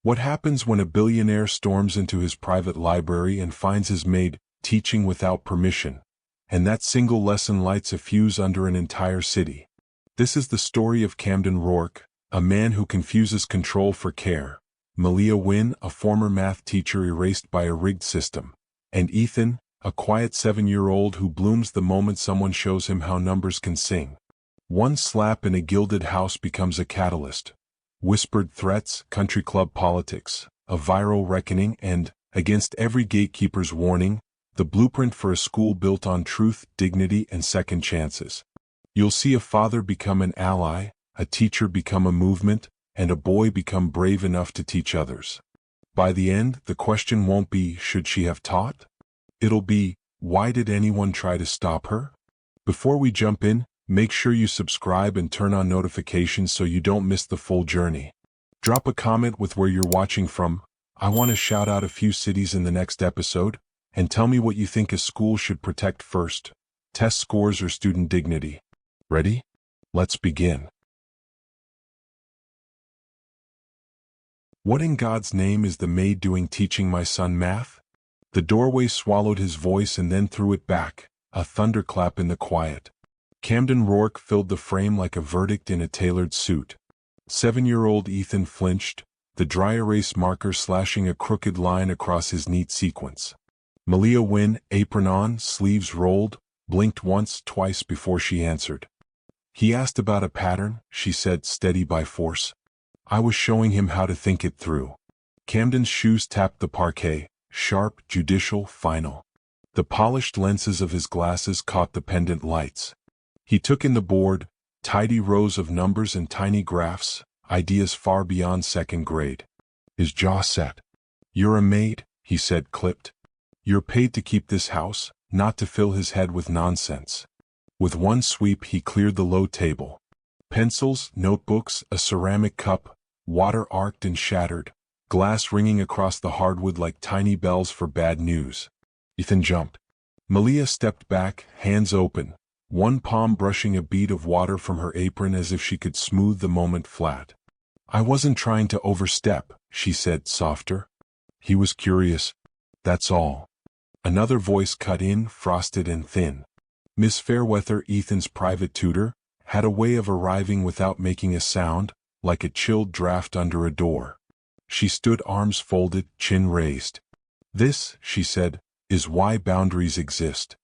What happens when a billionaire storms into his private library and finds his maid teaching without permission, and that single lesson lights a fuse under an entire city? This is the story of Camden Rourke, a man who confuses control for care, Malia Wynne, a former math teacher erased by a rigged system, and Ethan, a quiet 7-year-old who blooms the moment someone shows him how numbers can sing. One slap in a gilded house becomes a catalyst. Whispered threats, country club politics, a viral reckoning, and, against every gatekeeper's warning, the blueprint for a school built on truth, dignity, and second chances. You'll see a father become an ally, a teacher become a movement, and a boy become brave enough to teach others. By the end, the question won't be, should she have taught? It'll be, why did anyone try to stop her? Before we jump in, make sure you subscribe and turn on notifications so you don't miss the full journey. Drop a comment with where you're watching from. I want to shout out a few cities in the next episode, and tell me what you think a school should protect first: test scores or student dignity. Ready? Let's begin. What in God's name is the maid doing teaching my son math? The doorway swallowed his voice and then threw it back, a thunderclap in the quiet. Camden Rourke filled the frame like a verdict in a tailored suit. 7-year-old Ethan flinched, the dry erase marker slashing a crooked line across his neat sequence. Malia Wynne, apron on, sleeves rolled, blinked once, twice before she answered. He asked about a pattern, she said, steady by force. I was showing him how to think it through. Camden's shoes tapped the parquet, sharp, judicial, final. The polished lenses of his glasses caught the pendant lights. He took in the board, tidy rows of numbers and tiny graphs, ideas far beyond second grade. His jaw set. You're a maid, he said, clipped. You're paid to keep this house, not to fill his head with nonsense. With one sweep he cleared the low table. Pencils, notebooks, a ceramic cup, water arced and shattered, glass ringing across the hardwood like tiny bells for bad news. Ethan jumped. Malia stepped back, hands open, one palm brushing a bead of water from her apron as if she could smooth the moment flat. I wasn't trying to overstep, she said, softer. He was curious. That's all. Another voice cut in, frosted and thin. Miss Fairweather, Ethan's private tutor, had a way of arriving without making a sound, like a chilled draft under a door. She stood, arms folded, chin raised. This, she said, is why boundaries exist.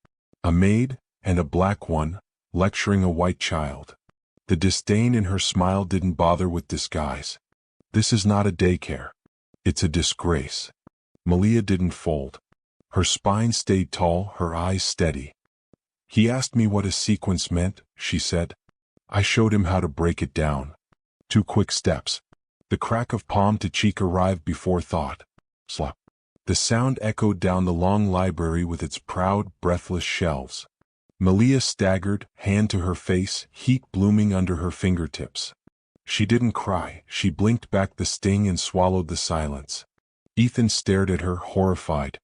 A maid, and a black one, lecturing a white child. The disdain in her smile didn't bother with disguise. This is not a daycare. It's a disgrace. Malia didn't fold. Her spine stayed tall, her eyes steady. He asked me what a sequence meant, she said. I showed him how to break it down. 2 quick steps. The crack of palm to cheek arrived before thought. Slap. The sound echoed down the long library with its proud, breathless shelves. Malia staggered, hand to her face, heat blooming under her fingertips. She didn't cry, she blinked back the sting and swallowed the silence. Ethan stared at her, horrified.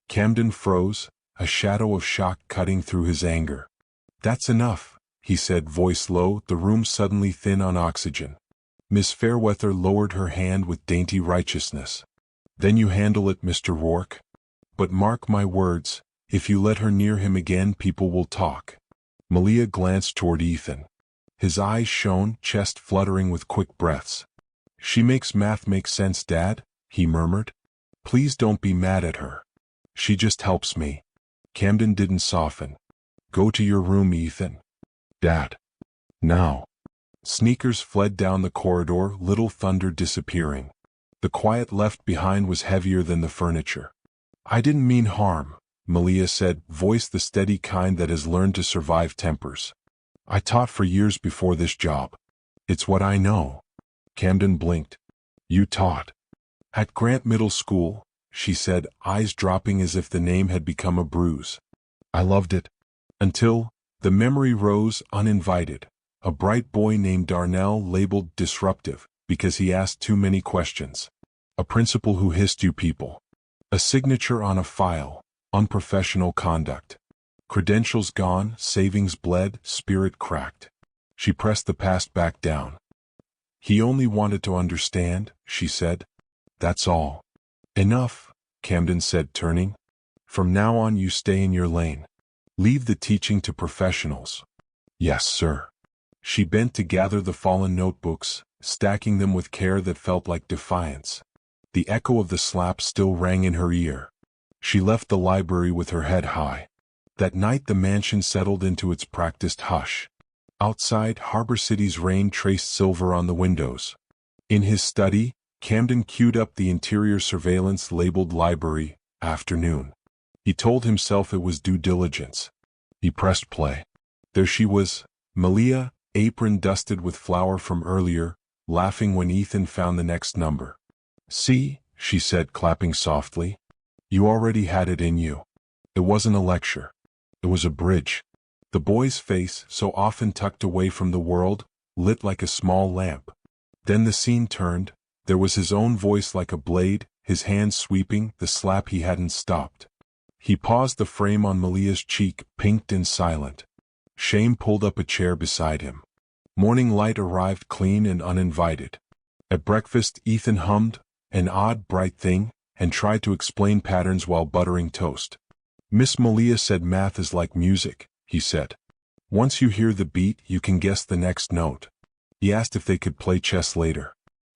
Camden froze, a shadow of shock cutting through his anger. That's enough, he said, voice low, the room suddenly thin on oxygen. Miss Fairweather lowered her hand with dainty righteousness. Then you handle it, Mr. Rourke. But mark my words, if you let her near him again, people will talk. Malia glanced toward Ethan. His eyes shone, chest fluttering with quick breaths. She makes math make sense, Dad, he murmured. Please don't be mad at her. She just helps me. Camden didn't soften. Go to your room, Ethan. Dad. Now. Sneakers fled down the corridor, little thunder disappearing. The quiet left behind was heavier than the furniture. I didn't mean harm, Malia said, voice the steady kind that has learned to survive tempers. I taught for years before this job. It's what I know. Camden blinked. You taught. At Grant Middle School, she said, eyes dropping as if the name had become a bruise. I loved it. Until, the memory rose uninvited. A bright boy named Darnell labeled disruptive, because he asked too many questions. A principal who hissed you people. A signature on a file, unprofessional conduct. Credentials gone, savings bled, spirit cracked. She pressed the past back down. He only wanted to understand, she said. That's all. Enough, Camden said, turning. From now on you stay in your lane. Leave the teaching to professionals. Yes, sir. She bent to gather the fallen notebooks, stacking them with care that felt like defiance. The echo of the slap still rang in her ear. She left the library with her head high. That night the mansion settled into its practiced hush. Outside, Harbor City's rain traced silver on the windows. In his study, Camden queued up the interior surveillance labeled Library, Afternoon. He told himself it was due diligence. He pressed play. There she was, Malia, apron dusted with flour from earlier, laughing when Ethan found the next number. See, she said, clapping softly. You already had it in you. It wasn't a lecture. It was a bridge. The boy's face, so often tucked away from the world, lit like a small lamp. Then the scene turned. There was his own voice like a blade, his hands sweeping the slap he hadn't stopped. He paused, the frame on Malia's cheek, pinked and silent. Shame pulled up a chair beside him. Morning light arrived clean and uninvited. At breakfast, Ethan hummed, an odd, bright thing, and tried to explain patterns while buttering toast. Miss Malia said math is like music, he said. Once you hear the beat, you can guess the next note. He asked if they could play chess later.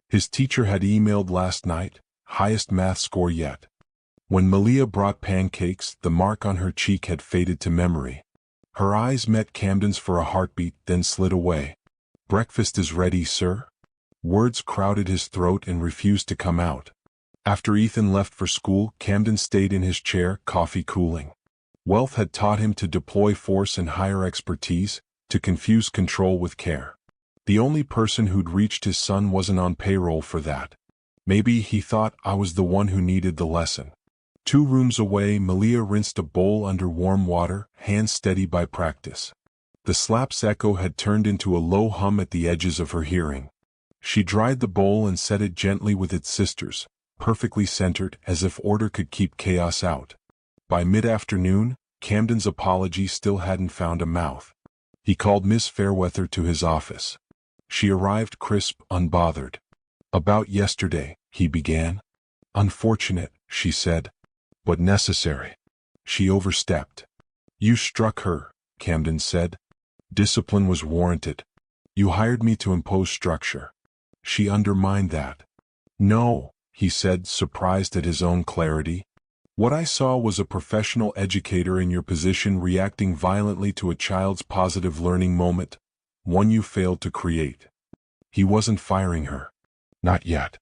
His teacher had emailed last night, highest math score yet. When Malia brought pancakes, the mark on her cheek had faded to memory. Her eyes met Camden's for a heartbeat, then slid away. Breakfast is ready, sir? Words crowded his throat and refused to come out. After Ethan left for school, Camden stayed in his chair, coffee cooling. Wealth had taught him to deploy force and hire expertise, to confuse control with care. The only person who'd reached his son wasn't on payroll for that. Maybe, he thought, I was the one who needed the lesson. 2 rooms away, Malia rinsed a bowl under warm water, hands steady by practice. The slap's echo had turned into a low hum at the edges of her hearing. She dried the bowl and set it gently with its sisters, perfectly centered, as if order could keep chaos out. By mid-afternoon, Camden's apology still hadn't found a mouth. He called Miss Fairweather to his office. She arrived crisp, unbothered. About yesterday, he began. Unfortunate, she said. But necessary. She overstepped. You struck her, Camden said. Discipline was warranted. You hired me to impose structure. She undermined that. No, he said, surprised at his own clarity. What I saw was a professional educator in your position reacting violently to a child's positive learning moment, one you failed to create. He wasn't firing her. Not yet.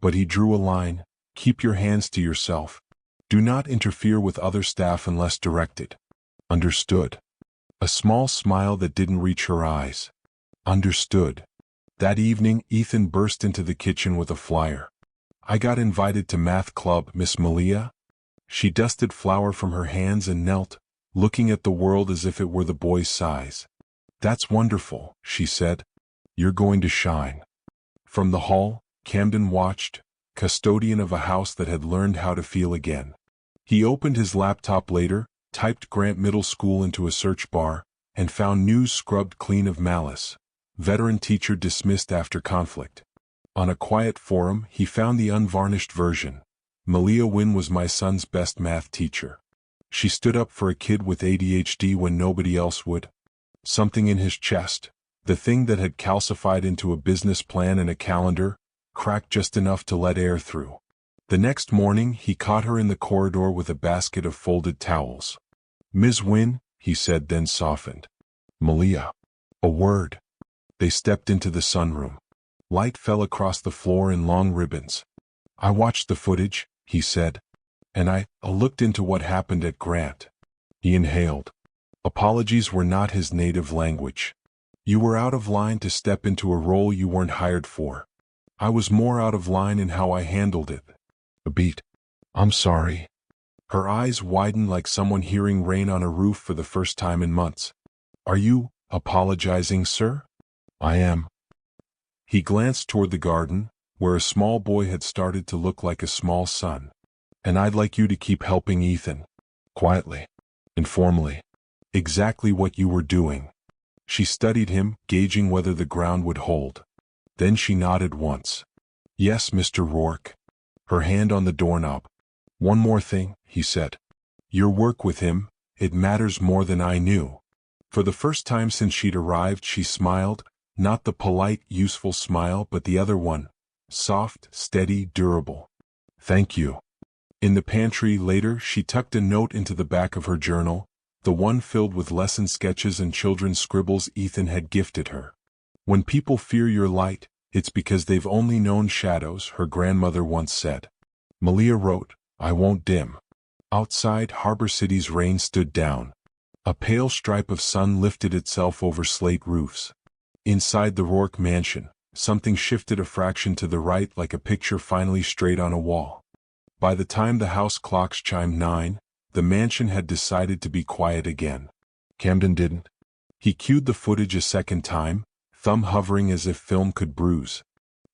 But he drew a line. Keep your hands to yourself. Do not interfere with other staff unless directed. Understood. A small smile that didn't reach her eyes. Understood. That evening, Ethan burst into the kitchen with a flyer. I got invited to math club, Miss Malia. She dusted flour from her hands and knelt, looking at the world as if it were the boy's size. That's wonderful, she said. You're going to shine. From the hall, Camden watched, custodian of a house that had learned how to feel again. He opened his laptop later, typed Grant Middle School into a search bar, and found news scrubbed clean of malice. Veteran teacher dismissed after conflict. On a quiet forum, he found the unvarnished version. Malia Wynne was my son's best math teacher. She stood up for a kid with ADHD when nobody else would. Something in his chest, the thing that had calcified into a business plan and a calendar, cracked just enough to let air through. The next morning, he caught her in the corridor with a basket of folded towels. Ms. Wynne, he said, then softened. Malia. A word. They stepped into the sunroom. Light fell across the floor in long ribbons. I watched the footage, he said, and I looked into what happened at Grant. He inhaled. Apologies were not his native language. You were out of line to step into a role you weren't hired for. I was more out of line in how I handled it. A beat. I'm sorry. Her eyes widened like someone hearing rain on a roof for the first time in months. Are you apologizing, sir? I am. He glanced toward the garden, where a small boy had started to look like a small son. And I'd like you to keep helping Ethan. Quietly. Informally. Exactly what you were doing. She studied him, gauging whether the ground would hold. Then she nodded once. Yes, Mr. Rourke. her hand on the doorknob. "One more thing," he said. "Your work with him, it matters more than I knew." For the first time since she'd arrived, she smiled, not the polite, useful smile, but the other one, soft, steady, durable. "Thank you." In the pantry later, she tucked a note into the back of her journal, the one filled with lesson sketches and children's scribbles Ethan had gifted her. "When people fear your light, it's because they've only known shadows," her grandmother once said. Malia wrote, "I won't dim." Outside Harbor City's rain stood down. A pale stripe of sun lifted itself over slate roofs. Inside the Rourke mansion, something shifted a fraction to the right, like a picture finally straight on a wall. By the time the house clocks chimed 9, the mansion had decided to be quiet again. Camden didn't. He cued the footage a second time, thumb hovering as if film could bruise.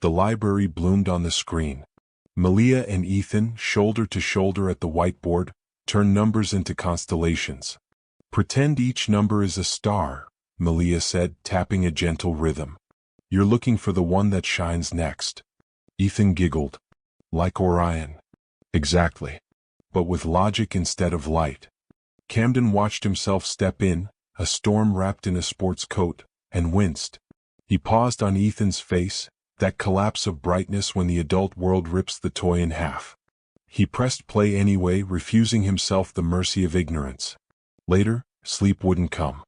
The library bloomed on the screen. Malia and Ethan, shoulder to shoulder at the whiteboard, turned numbers into constellations. "Pretend each number is a star," Malia said, tapping a gentle rhythm. "You're looking for the one that shines next." Ethan giggled. "Like Orion." "Exactly. But with logic instead of light." Camden watched himself step in, a storm wrapped in a sports coat, and winced. He paused on Ethan's face, that collapse of brightness when the adult world rips the toy in half. He pressed play anyway, refusing himself the mercy of ignorance. Later, sleep wouldn't come.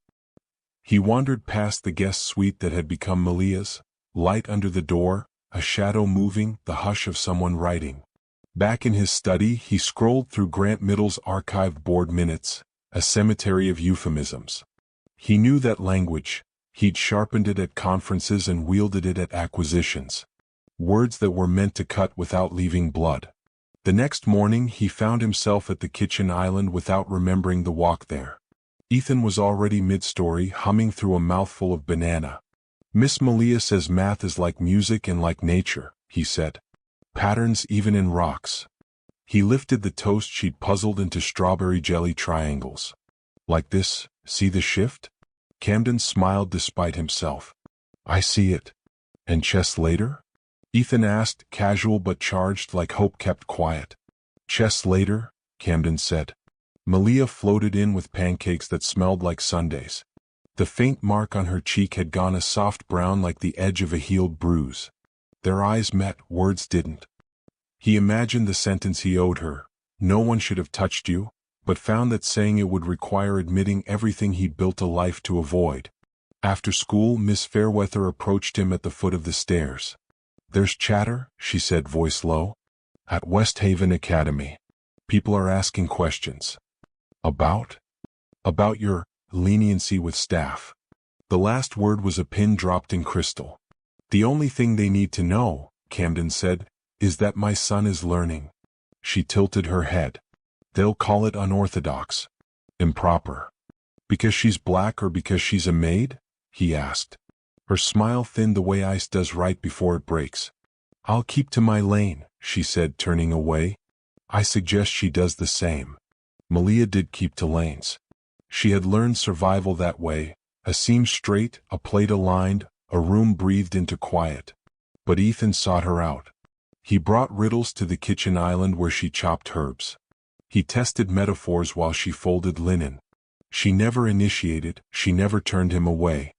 He wandered past the guest suite that had become Malia's, light under the door, a shadow moving, the hush of someone writing. Back in his study, he scrolled through Grant Middle's archived board minutes, a cemetery of euphemisms. He knew that language. He'd sharpened it at conferences and wielded it at acquisitions. Words that were meant to cut without leaving blood. The next morning, he found himself at the kitchen island without remembering the walk there. Ethan was already mid-story, humming through a mouthful of banana. "Miss Malia says math is like music and like nature," he said. "Patterns even in rocks." He lifted the toast sheet puzzled into strawberry jelly triangles. "Like this, see the shift?" Camden smiled despite himself. "I see it." "And chess later?" Ethan asked, casual but charged, like hope kept quiet. "Chess later," Camden said. Malia floated in with pancakes that smelled like sundaes. The faint mark on her cheek had gone a soft brown like the edge of a healed bruise. Their eyes met, words didn't. He imagined the sentence he owed her, "No one should have touched you," but found that saying it would require admitting everything he'd built a life to avoid. After school, Miss Fairweather approached him at the foot of the stairs. "There's chatter," she said, voice low. "At West Haven Academy. People are asking questions." "About?" "About your leniency with staff." The last word was a pin dropped in crystal. "The only thing they need to know," Camden said, "is that my son is learning." She tilted her head. "They'll call it unorthodox. Improper." "Because she's black or because she's a maid?" he asked. Her smile thinned the way ice does right before it breaks. "I'll keep to my lane," she said, turning away. "I suggest she does the same." Malia did keep to lanes. She had learned survival that way, a seam straight, a plate aligned, a room breathed into quiet. But Ethan sought her out. He brought riddles to the kitchen island where she chopped herbs. He tested metaphors while she folded linen. She never initiated, she never turned him away.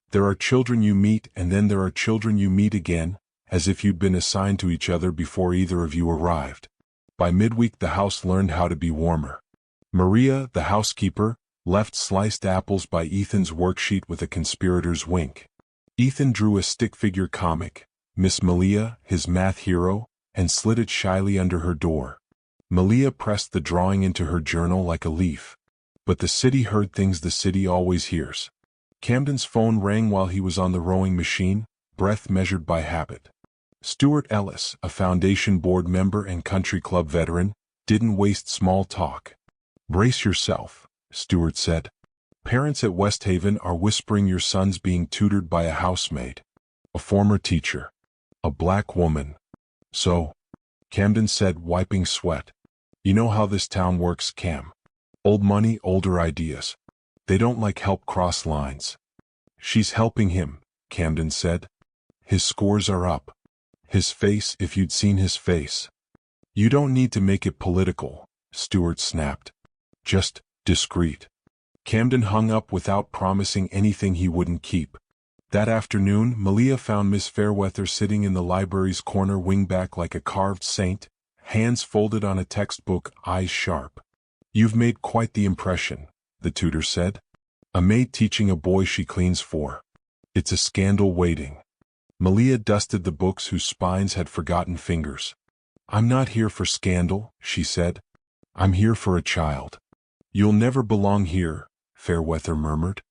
There are children you meet and then there are children you meet again, as if you'd been assigned to each other before either of you arrived. By midweek the house learned how to be warmer. Maria, the housekeeper, left sliced apples by Ethan's worksheet with a conspirator's wink. Ethan drew a stick figure comic, Miss Malia, his math hero, and slid it shyly under her door. Malia pressed the drawing into her journal like a leaf. But the city heard things the city always hears. Camden's phone rang while he was on the rowing machine, breath measured by habit. Stuart Ellis, a foundation board member and country club veteran, didn't waste small talk. "Brace yourself," Stuart said. "Parents at West Haven are whispering your son's being tutored by a housemaid. A former teacher. A black woman." "So?" Camden said, wiping sweat. "You know how this town works, Cam. Old money, older ideas. They don't like help cross lines." "She's helping him," Camden said. "His scores are up. His face, if you'd seen his face." You don't need to make it political, Stewart snapped. Just discreet. Camden hung up without promising anything he wouldn't keep. That afternoon, Malia found Miss Fairweather sitting in the library's corner, wingback like a carved saint, hands folded on a textbook, eyes sharp. You've made quite the impression, the tutor said. A maid teaching a boy she cleans for. It's a scandal waiting. Malia dusted the books whose spines had forgotten fingers. I'm not here for scandal, she said. I'm here for a child. You'll never belong here, Fairweather murmured.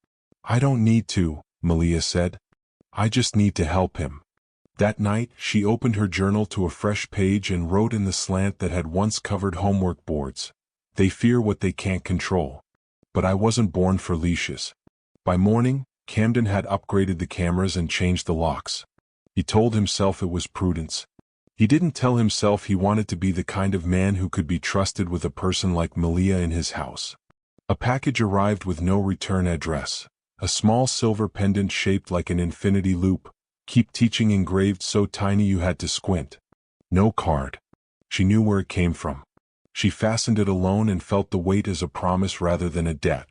I don't need to, Malia said. I just need to help him. That night, she opened her journal to a fresh page and wrote in the slant that had once covered homework boards. They fear what they can't control. But I wasn't born for leashes. By morning, Camden had upgraded the cameras and changed the locks. He told himself it was prudence. He didn't tell himself he wanted to be the kind of man who could be trusted with a person like Malia in his house. A package arrived with no return address. A small silver pendant shaped like an infinity loop, keep teaching engraved so tiny you had to squint. No card. She knew where it came from. She fastened it alone and felt the weight as a promise rather than a debt.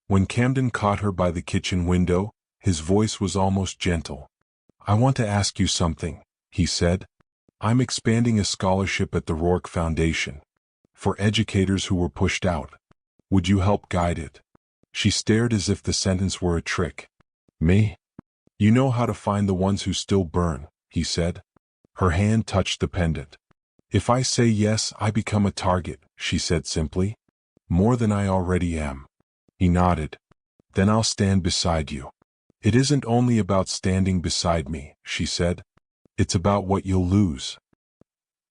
When Camden caught her by the kitchen window, his voice was almost gentle. I want to ask you something, he said. I'm expanding a scholarship at the Rourke Foundation. For educators who were pushed out. Would you help guide it? She stared as if the sentence were a trick. Me? You know how to find the ones who still burn, he said. Her hand touched the pendant. If I say yes, I become a target, she said simply. More than I already am. He nodded. Then I'll stand beside you. It isn't only about standing beside me, she said. It's about what you'll lose.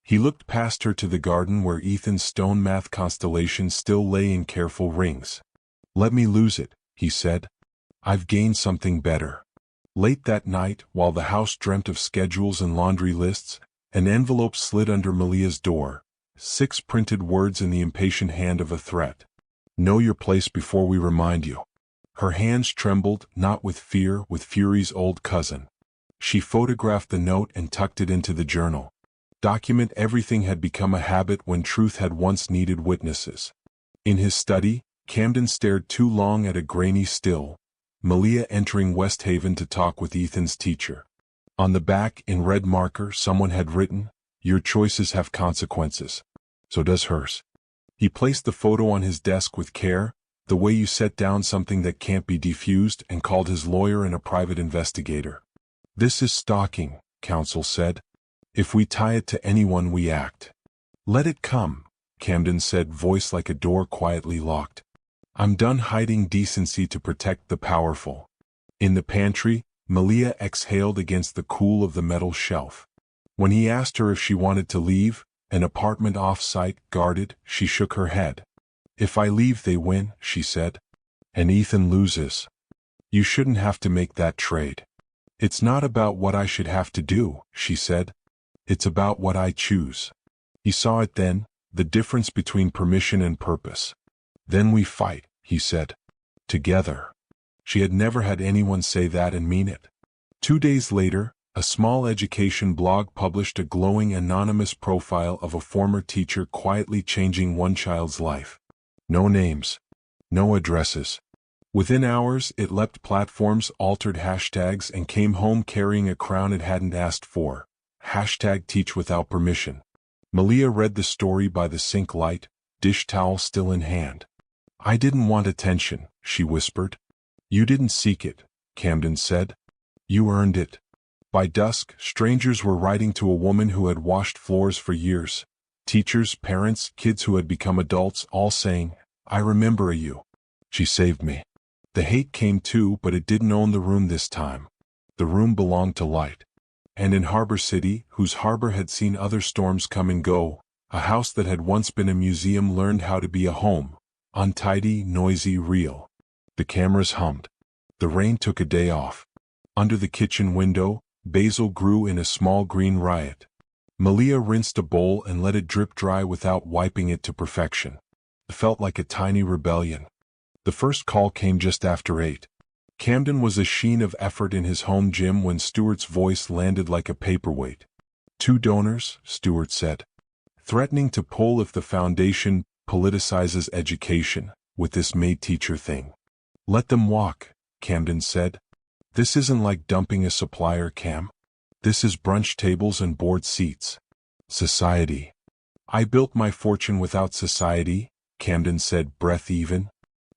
He looked past her to the garden where Ethan's stone math constellation still lay in careful rings. Let me lose it, he said. I've gained something better. Late that night, while the house dreamt of schedules and laundry lists, an envelope slid under Malia's door, 6 printed words in the impatient hand of a threat. Know your place before we remind you. Her hands trembled, not with fear, with fury's old cousin. She photographed the note and tucked it into the journal. Document everything had become a habit when truth had once needed witnesses. In his study, Camden stared too long at a grainy still, Malia entering West Haven to talk with Ethan's teacher. On the back, in red marker, someone had written, Your choices have consequences. So does hers. He placed the photo on his desk with care, the way you set down something that can't be defused, and called his lawyer and a private investigator. This is stalking, counsel said. If we tie it to anyone we act. Let it come, Camden said, voice like a door quietly locked. I'm done hiding decency to protect the powerful. In the pantry, Malia exhaled against the cool of the metal shelf. When he asked her if she wanted to leave, an apartment off-site, guarded, she shook her head. If I leave they win, she said. And Ethan loses. You shouldn't have to make that trade. It's not about what I should have to do, she said. It's about what I choose. He saw it then, the difference between permission and purpose. Then we fight, he said. Together. She had never had anyone say that and mean it. 2 days later, a small education blog published a glowing anonymous profile of a former teacher quietly changing one child's life. No names. No addresses. Within hours, it leapt platforms, altered hashtags, and came home carrying a crown it hadn't asked for. #teach without permission. Malia read the story by the sink light, dish towel still in hand. I didn't want attention, she whispered. You didn't seek it, Camden said. You earned it. By dusk, strangers were writing to a woman who had washed floors for years. Teachers, parents, kids who had become adults, all saying, I remember you. She saved me. The hate came too, but it didn't own the room this time. The room belonged to light. And in Harbor City, whose harbor had seen other storms come and go, a house that had once been a museum learned how to be a home. Untidy, noisy, real. The cameras hummed. The rain took a day off. Under the kitchen window, basil grew in a small green riot. Malia rinsed a bowl and let it drip dry without wiping it to perfection. It felt like a tiny rebellion. The first call came just after 8. Camden was a sheen of effort in his home gym when Stewart's voice landed like a paperweight. 2 donors, Stewart said. threatening to pull if the foundation politicizes education with this maid teacher thing. Let them walk, Camden said. This isn't like dumping a supplier, Cam. This is brunch tables and board seats. Society. I built my fortune without society, Camden said, breath even.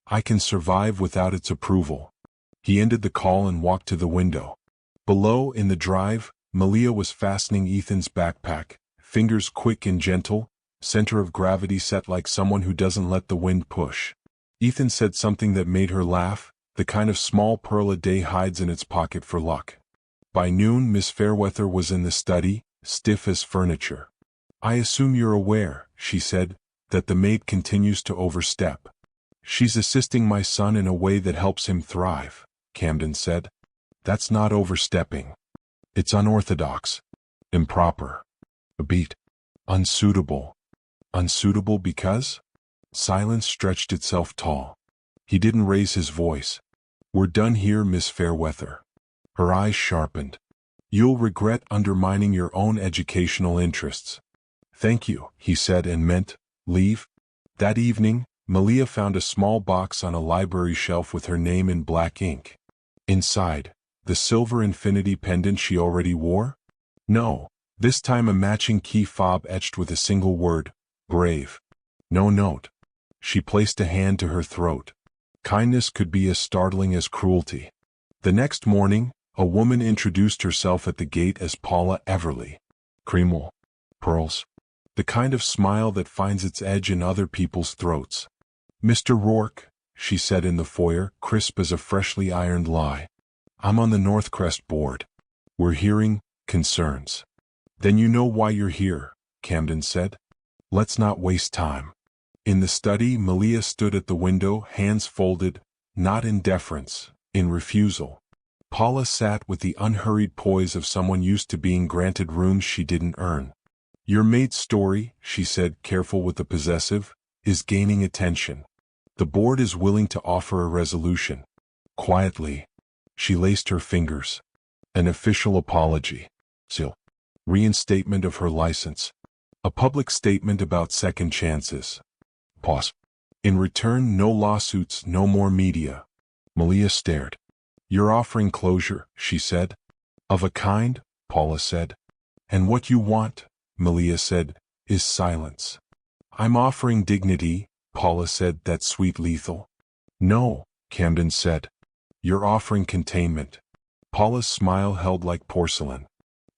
I can survive without its approval. He ended the call and walked to the window. Below, in the drive, Malia was fastening Ethan's backpack, fingers quick and gentle, center of gravity set like someone who doesn't let the wind push. Ethan said something that made her laugh, the kind of small pearl a day hides in its pocket for luck. By noon, Miss Fairweather was in the study, stiff as furniture. I assume you're aware, she said, that the maid continues to overstep. She's assisting my son in a way that helps him thrive, Camden said. That's not overstepping. It's unorthodox. Improper. A beat. Unsuitable. Unsuitable because? Silence stretched itself tall. He didn't raise his voice. We're done here, Miss Fairweather. Her eyes sharpened. You'll regret undermining your own educational interests. Thank you, he said and meant, leave. That evening, Malia found a small box on a library shelf with her name in black ink. Inside, the silver infinity pendant she already wore? No, this time a matching key fob etched with a single word, brave. No note. She placed a hand to her throat. Kindness could be as startling as cruelty. The next morning, a woman introduced herself at the gate as Paula Everly. Creamwool. Pearls. The kind of smile that finds its edge in other people's throats. Mr. Rourke, she said in the foyer, crisp as a freshly ironed lie. I'm on the Northcrest board. We're hearing concerns. Then you know why you're here, Camden said. Let's not waste time. In the study, Malia stood at the window, hands folded, not in deference, in refusal. Paula sat with the unhurried poise of someone used to being granted rooms she didn't earn. Your maid's story, she said, careful with the possessive, is gaining attention. The board is willing to offer a resolution. Quietly. She laced her fingers. An official apology. Seal. Reinstatement of her license. A public statement about second chances. Pause. In return, no lawsuits, no more media. Malia stared. You're offering closure, she said. Of a kind, Paula said. And what you want, Malia said, is silence. I'm offering dignity, Paula said, that sweet lethal. No, Camden said. You're offering containment. Paula's smile held like porcelain.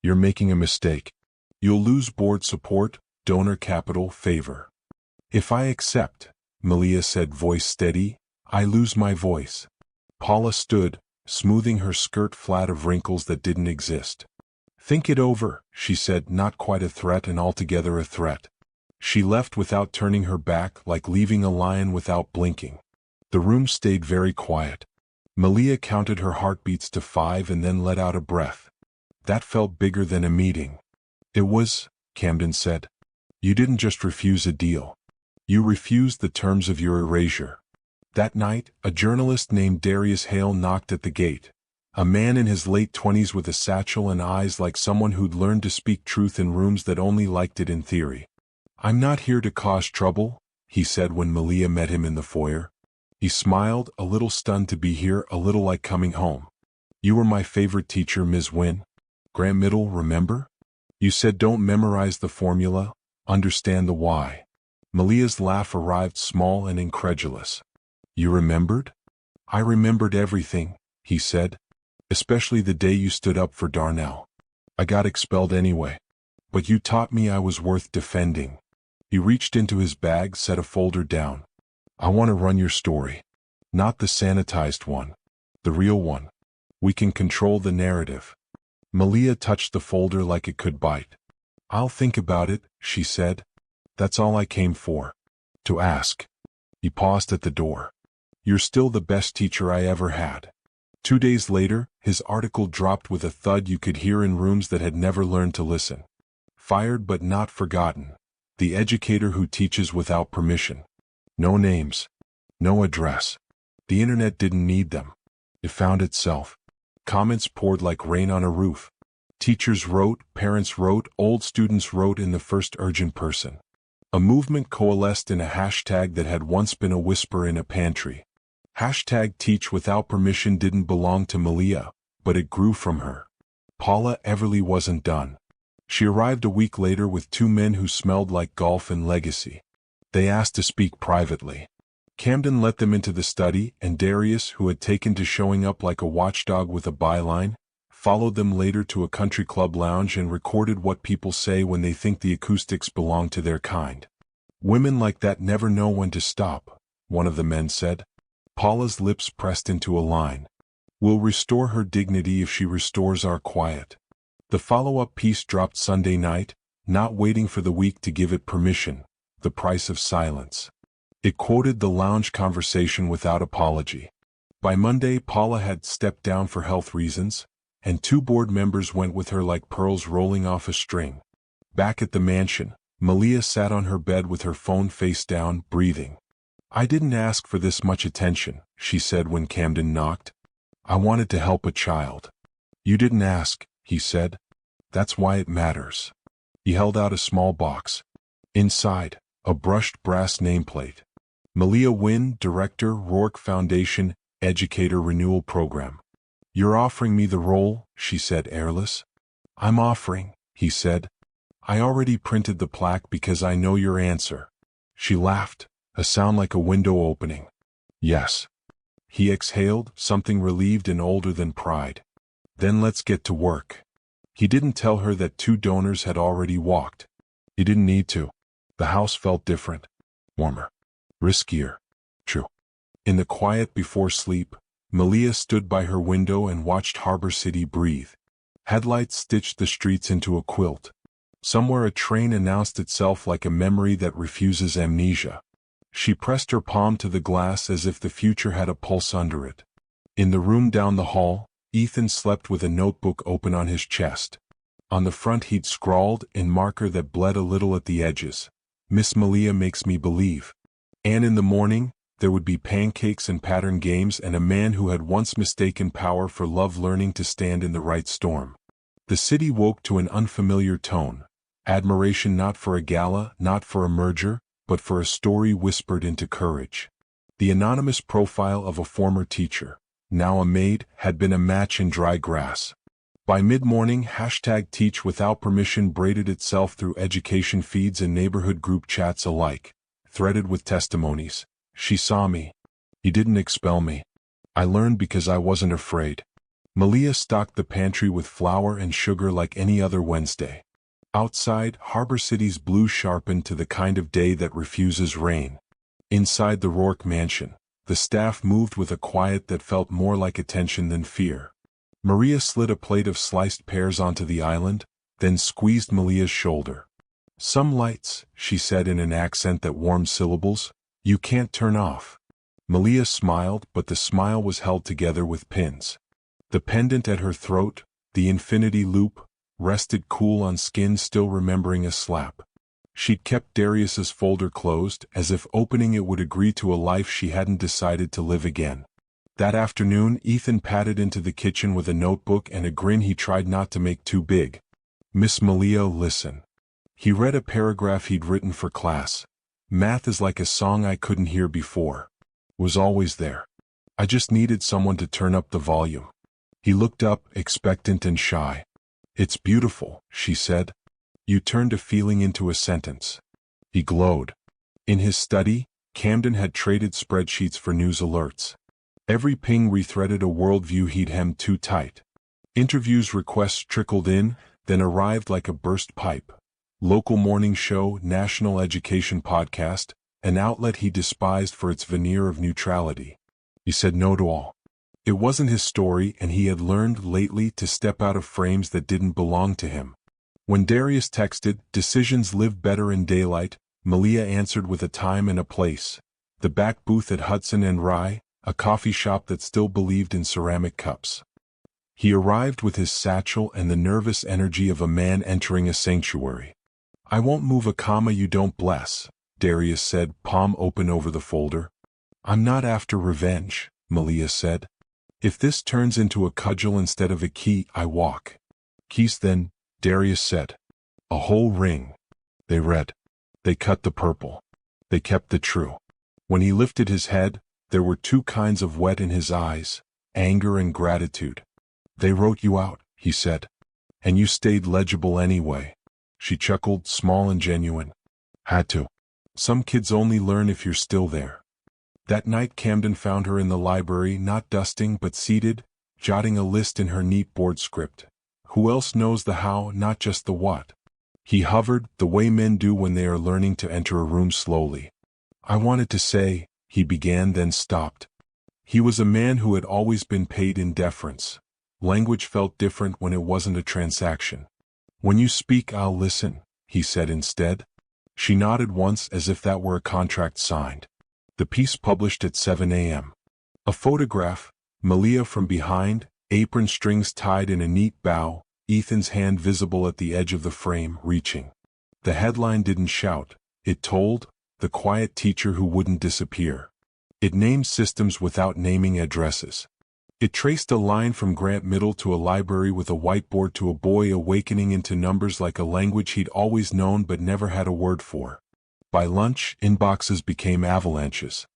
You're making a mistake. You'll lose board support, donor capital, favor. If I accept, Malia said, voice steady, I lose my voice. Paula stood, smoothing her skirt flat of wrinkles that didn't exist. Think it over, she said, not quite a threat and altogether a threat. She left without turning her back, like leaving a lion without blinking. The room stayed very quiet. Malia counted her heartbeats to 5 and then let out a breath. That felt bigger than a meeting. It was, Camden said. You didn't just refuse a deal. You refused the terms of your erasure. That night, a journalist named Darius Hale knocked at the gate. A man in his late 20s with a satchel and eyes like someone who'd learned to speak truth in rooms that only liked it in theory. I'm not here to cause trouble, he said when Malia met him in the foyer. He smiled, a little stunned to be here, a little like coming home. You were my favorite teacher, Ms. Wynne. Grant Middle, remember? You said don't memorize the formula, understand the why. Malia's laugh arrived small and incredulous. You remembered? I remembered everything, he said. Especially the day you stood up for Darnell. I got expelled anyway. But you taught me I was worth defending. He reached into his bag, set a folder down. I want to run your story. Not the sanitized one. The real one. We can control the narrative. Malia touched the folder like it could bite. I'll think about it, she said. That's all I came for. To ask. He paused at the door. You're still the best teacher I ever had. 2 days later, his article dropped with a thud you could hear in rooms that had never learned to listen. Fired but not forgotten. The educator who teaches without permission. No names. No address. The internet didn't need them. It found itself. Comments poured like rain on a roof. Teachers wrote, parents wrote, old students wrote in the first urgent person. A movement coalesced in a hashtag that had once been a whisper in a pantry. Hashtag Teach Without Permission didn't belong to Malia, but it grew from her. Paula Everly wasn't done. She arrived a week later with two men who smelled like golf and legacy. They asked to speak privately. Camden let them into the study, and Darius, who had taken to showing up like a watchdog with a byline, followed them later to a country club lounge and recorded what people say when they think the acoustics belong to their kind. Women like that never know when to stop, one of the men said. Paula's lips pressed into a line. We'll restore her dignity if she restores our quiet. The follow-up piece dropped Sunday night, not waiting for the week to give it permission, The Price of Silence. It quoted the lounge conversation without apology. By Monday, Paula had stepped down for health reasons, and two board members went with her like pearls rolling off a string. Back at the mansion, Malia sat on her bed with her phone face down, breathing. I didn't ask for this much attention, she said when Camden knocked. I wanted to help a child. You didn't ask, he said. That's why it matters. He held out a small box. Inside, a brushed brass nameplate. Malia Wynn, Director, Rourke Foundation, Educator Renewal Program. You're offering me the role, she said, airless. I'm offering, he said. I already printed the plaque because I know your answer. She laughed, a sound like a window opening. Yes. He exhaled, something relieved and older than pride. Then let's get to work. He didn't tell her that two donors had already walked. He didn't need to. The house felt different. Warmer. Riskier. True. In the quiet before sleep, Malia stood by her window and watched Harbor City breathe. Headlights stitched the streets into a quilt. Somewhere a train announced itself like a memory that refuses amnesia. She pressed her palm to the glass as if the future had a pulse under it. In the room down the hall, Ethan slept with a notebook open on his chest. On the front he'd scrawled, in marker that bled a little at the edges, Miss Malia makes me believe. And in the morning, there would be pancakes and pattern games and a man who had once mistaken power for love learning to stand in the right storm. The city woke to an unfamiliar tone. Admiration not for a gala, not for a merger, but for a story whispered into courage. The anonymous profile of a former teacher, now a maid, had been a match in dry grass. By mid-morning, hashtag Teach Without Permission braided itself through education feeds and neighborhood group chats alike, threaded with testimonies. She saw me. He didn't expel me. I learned because I wasn't afraid. Malia stocked the pantry with flour and sugar like any other Wednesday. Outside, Harbor City's blue sharpened to the kind of day that refuses rain. Inside the Rourke mansion, the staff moved with a quiet that felt more like attention than fear. Maria slid a plate of sliced pears onto the island, then squeezed Malia's shoulder. Some lights, she said in an accent that warmed syllables, you can't turn off. Malia smiled, but the smile was held together with pins. The pendant at her throat, the infinity loop, rested cool on skin still remembering a slap. She'd kept Darius's folder closed, as if opening it would agree to a life she hadn't decided to live again. That afternoon, Ethan padded into the kitchen with a notebook and a grin he tried not to make too big. Miss Malia, listen. He read a paragraph he'd written for class. Math is like a song I couldn't hear before. Was always there. I just needed someone to turn up the volume. He looked up, expectant and shy. It's beautiful, she said. You turned a feeling into a sentence. He glowed. In his study, Camden had traded spreadsheets for news alerts. Every ping rethreaded a worldview he'd hemmed too tight. Interviews requests trickled in, then arrived like a burst pipe. Local morning show, national education podcast, an outlet he despised for its veneer of neutrality. He said no to all. It wasn't his story, and he had learned lately to step out of frames that didn't belong to him. When Darius texted, decisions live better in daylight, Malia answered with a time and a place. The back booth at Hudson and Rye, a coffee shop that still believed in ceramic cups. He arrived with his satchel and the nervous energy of a man entering a sanctuary. I won't move a comma you don't bless, Darius said, palm open over the folder. I'm not after revenge, Malia said. If this turns into a cudgel instead of a key, I walk. Keys then, Darius said. A whole ring. They read. They cut the purple. They kept the true. When he lifted his head, there were two kinds of wet in his eyes, anger and gratitude. They wrote you out, he said. And you stayed legible anyway. She chuckled, small and genuine. Had to. Some kids only learn if you're still there. That night Camden found her in the library, not dusting but seated, jotting a list in her neat board script. Who else knows the how, not just the what? He hovered, the way men do when they are learning to enter a room slowly. I wanted to say, he began then stopped. He was a man who had always been paid in deference. Language felt different when it wasn't a transaction. When you speak, I'll listen, he said instead. She nodded once as if that were a contract signed. The piece published at 7 a.m. A photograph, Malia from behind, apron strings tied in a neat bow, Ethan's hand visible at the edge of the frame, reaching. The headline didn't shout, it told, the quiet teacher who wouldn't disappear. It named systems without naming addresses. It traced a line from Grant Middle to a library with a whiteboard to a boy awakening into numbers like a language he'd always known but never had a word for. By lunch, inboxes became avalanches.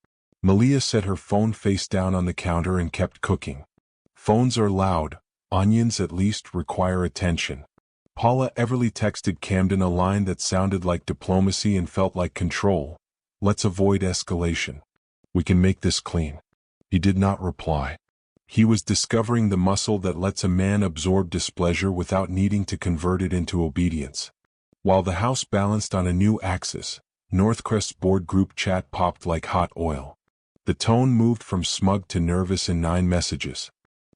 Malia set her phone face down on the counter and kept cooking. Phones are loud, onions at least require attention. Paula Everly texted Camden a line that sounded like diplomacy and felt like control. Let's avoid escalation. We can make this clean. He did not reply. He was discovering the muscle that lets a man absorb displeasure without needing to convert it into obedience. While the house balanced on a new axis, Northcrest's board group chat popped like hot oil. The tone moved from smug to nervous in 9 messages.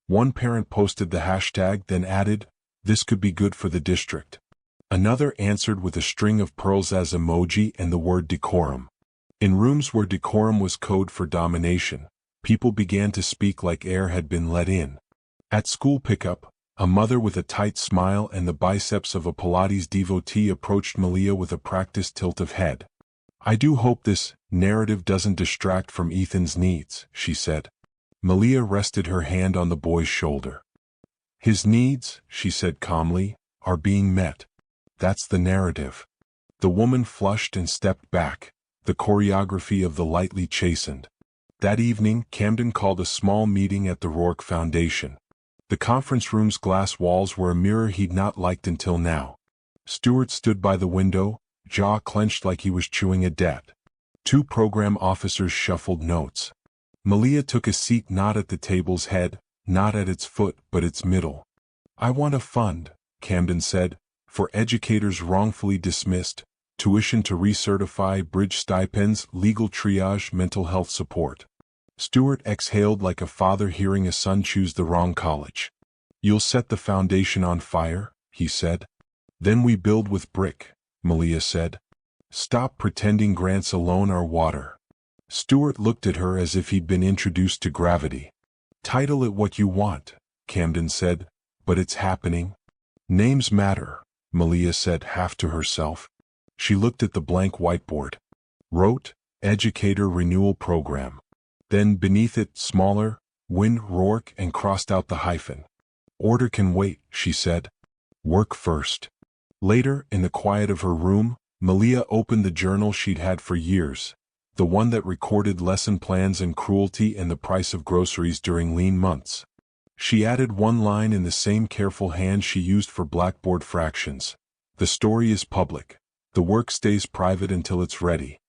One parent posted the hashtag, then added, "This could be good for the district." Another answered with a string of pearls as emoji and the word decorum. In rooms where decorum was code for domination, people began to speak like air had been let in. At school pickup, a mother with a tight smile and the biceps of a Pilates devotee approached Malia with a practiced tilt of head. I do hope this narrative doesn't distract from Ethan's needs, she said. Malia rested her hand on the boy's shoulder. His needs, she said calmly, are being met. That's the narrative. The woman flushed and stepped back, the choreography of the lightly chastened. That evening, Camden called a small meeting at the Rourke Foundation. The conference room's glass walls were a mirror he'd not liked until now. Stewart stood by the window, jaw clenched like he was chewing a debt. 2 program officers shuffled notes. Malia took a seat not at the table's head, not at its foot, but its middle. I want a fund, Camden said, for educators wrongfully dismissed, tuition to recertify, bridge stipends, legal triage, mental health support. Stewart exhaled like a father hearing a son choose the wrong college. You'll set the foundation on fire, he said. Then we build with brick, Malia said. Stop pretending grants alone are water. Stewart looked at her as if he'd been introduced to gravity. Title it what you want, Camden said, but it's happening. Names matter, Malia said half to herself. She looked at the blank whiteboard. Wrote, Educator Renewal Program. Then beneath it, smaller, Win Rourke, and crossed out the hyphen. Order can wait, she said. Work first. Later, in the quiet of her room, Malia opened the journal she'd had for years, the one that recorded lesson plans and cruelty and the price of groceries during lean months. She added one line in the same careful hand she used for blackboard fractions. The story is public. The work stays private until it's ready.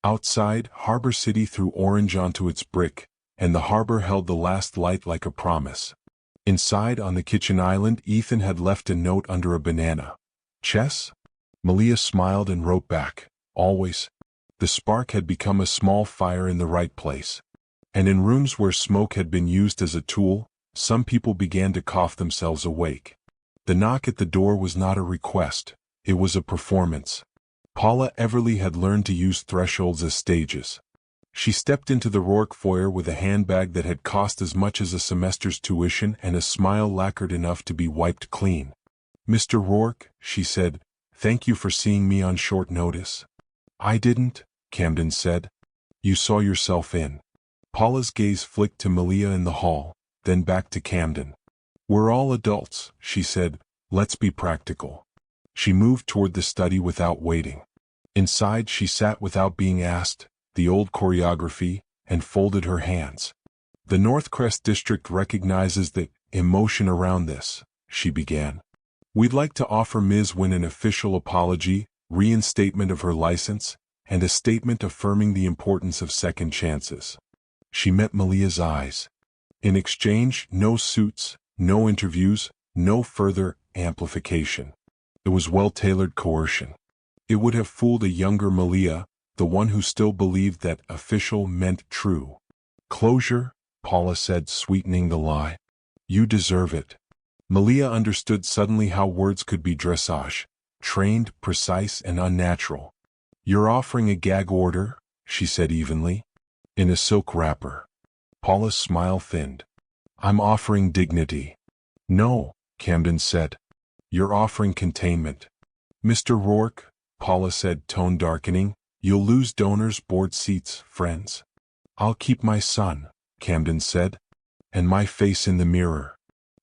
Outside, Harbor City threw orange onto its brick, and the harbor held the last light like a promise. Inside, on the kitchen island, Ethan had left a note under a banana. Chess? Malia smiled and wrote back, always. The spark had become a small fire in the right place. And in rooms where smoke had been used as a tool, some people began to cough themselves awake. The knock at the door was not a request, it was a performance. Paula Everly had learned to use thresholds as stages. She stepped into the Rourke foyer with a handbag that had cost as much as a semester's tuition and a smile lacquered enough to be wiped clean. Mr. Rourke, she said, thank you for seeing me on short notice. I didn't, Camden said. You saw yourself in. Paula's gaze flicked to Malia in the hall, then back to Camden. We're all adults, she said, Let's be practical. She moved toward the study without waiting. Inside she sat without being asked, the old choreography, and folded her hands. The Northcrest District recognizes the emotion around this, she began. We'd like to offer Ms. Wynne an official apology, reinstatement of her license, and a statement affirming the importance of second chances. She met Malia's eyes. In exchange, no suits, no interviews, no further amplification. It was well-tailored coercion. It would have fooled a younger Malia, the one who still believed that official meant true. Closure, Paula said, sweetening the lie. You deserve it. Malia understood suddenly how words could be dressage, trained, precise, and unnatural. You're offering a gag order, she said evenly. In a silk wrapper. Paula's smile thinned. I'm offering dignity. No, Camden said. You're offering containment. Mr. Rourke, Paula said, tone darkening, you'll lose donors, board seats, friends. I'll keep my son, Camden said. And my face in the mirror.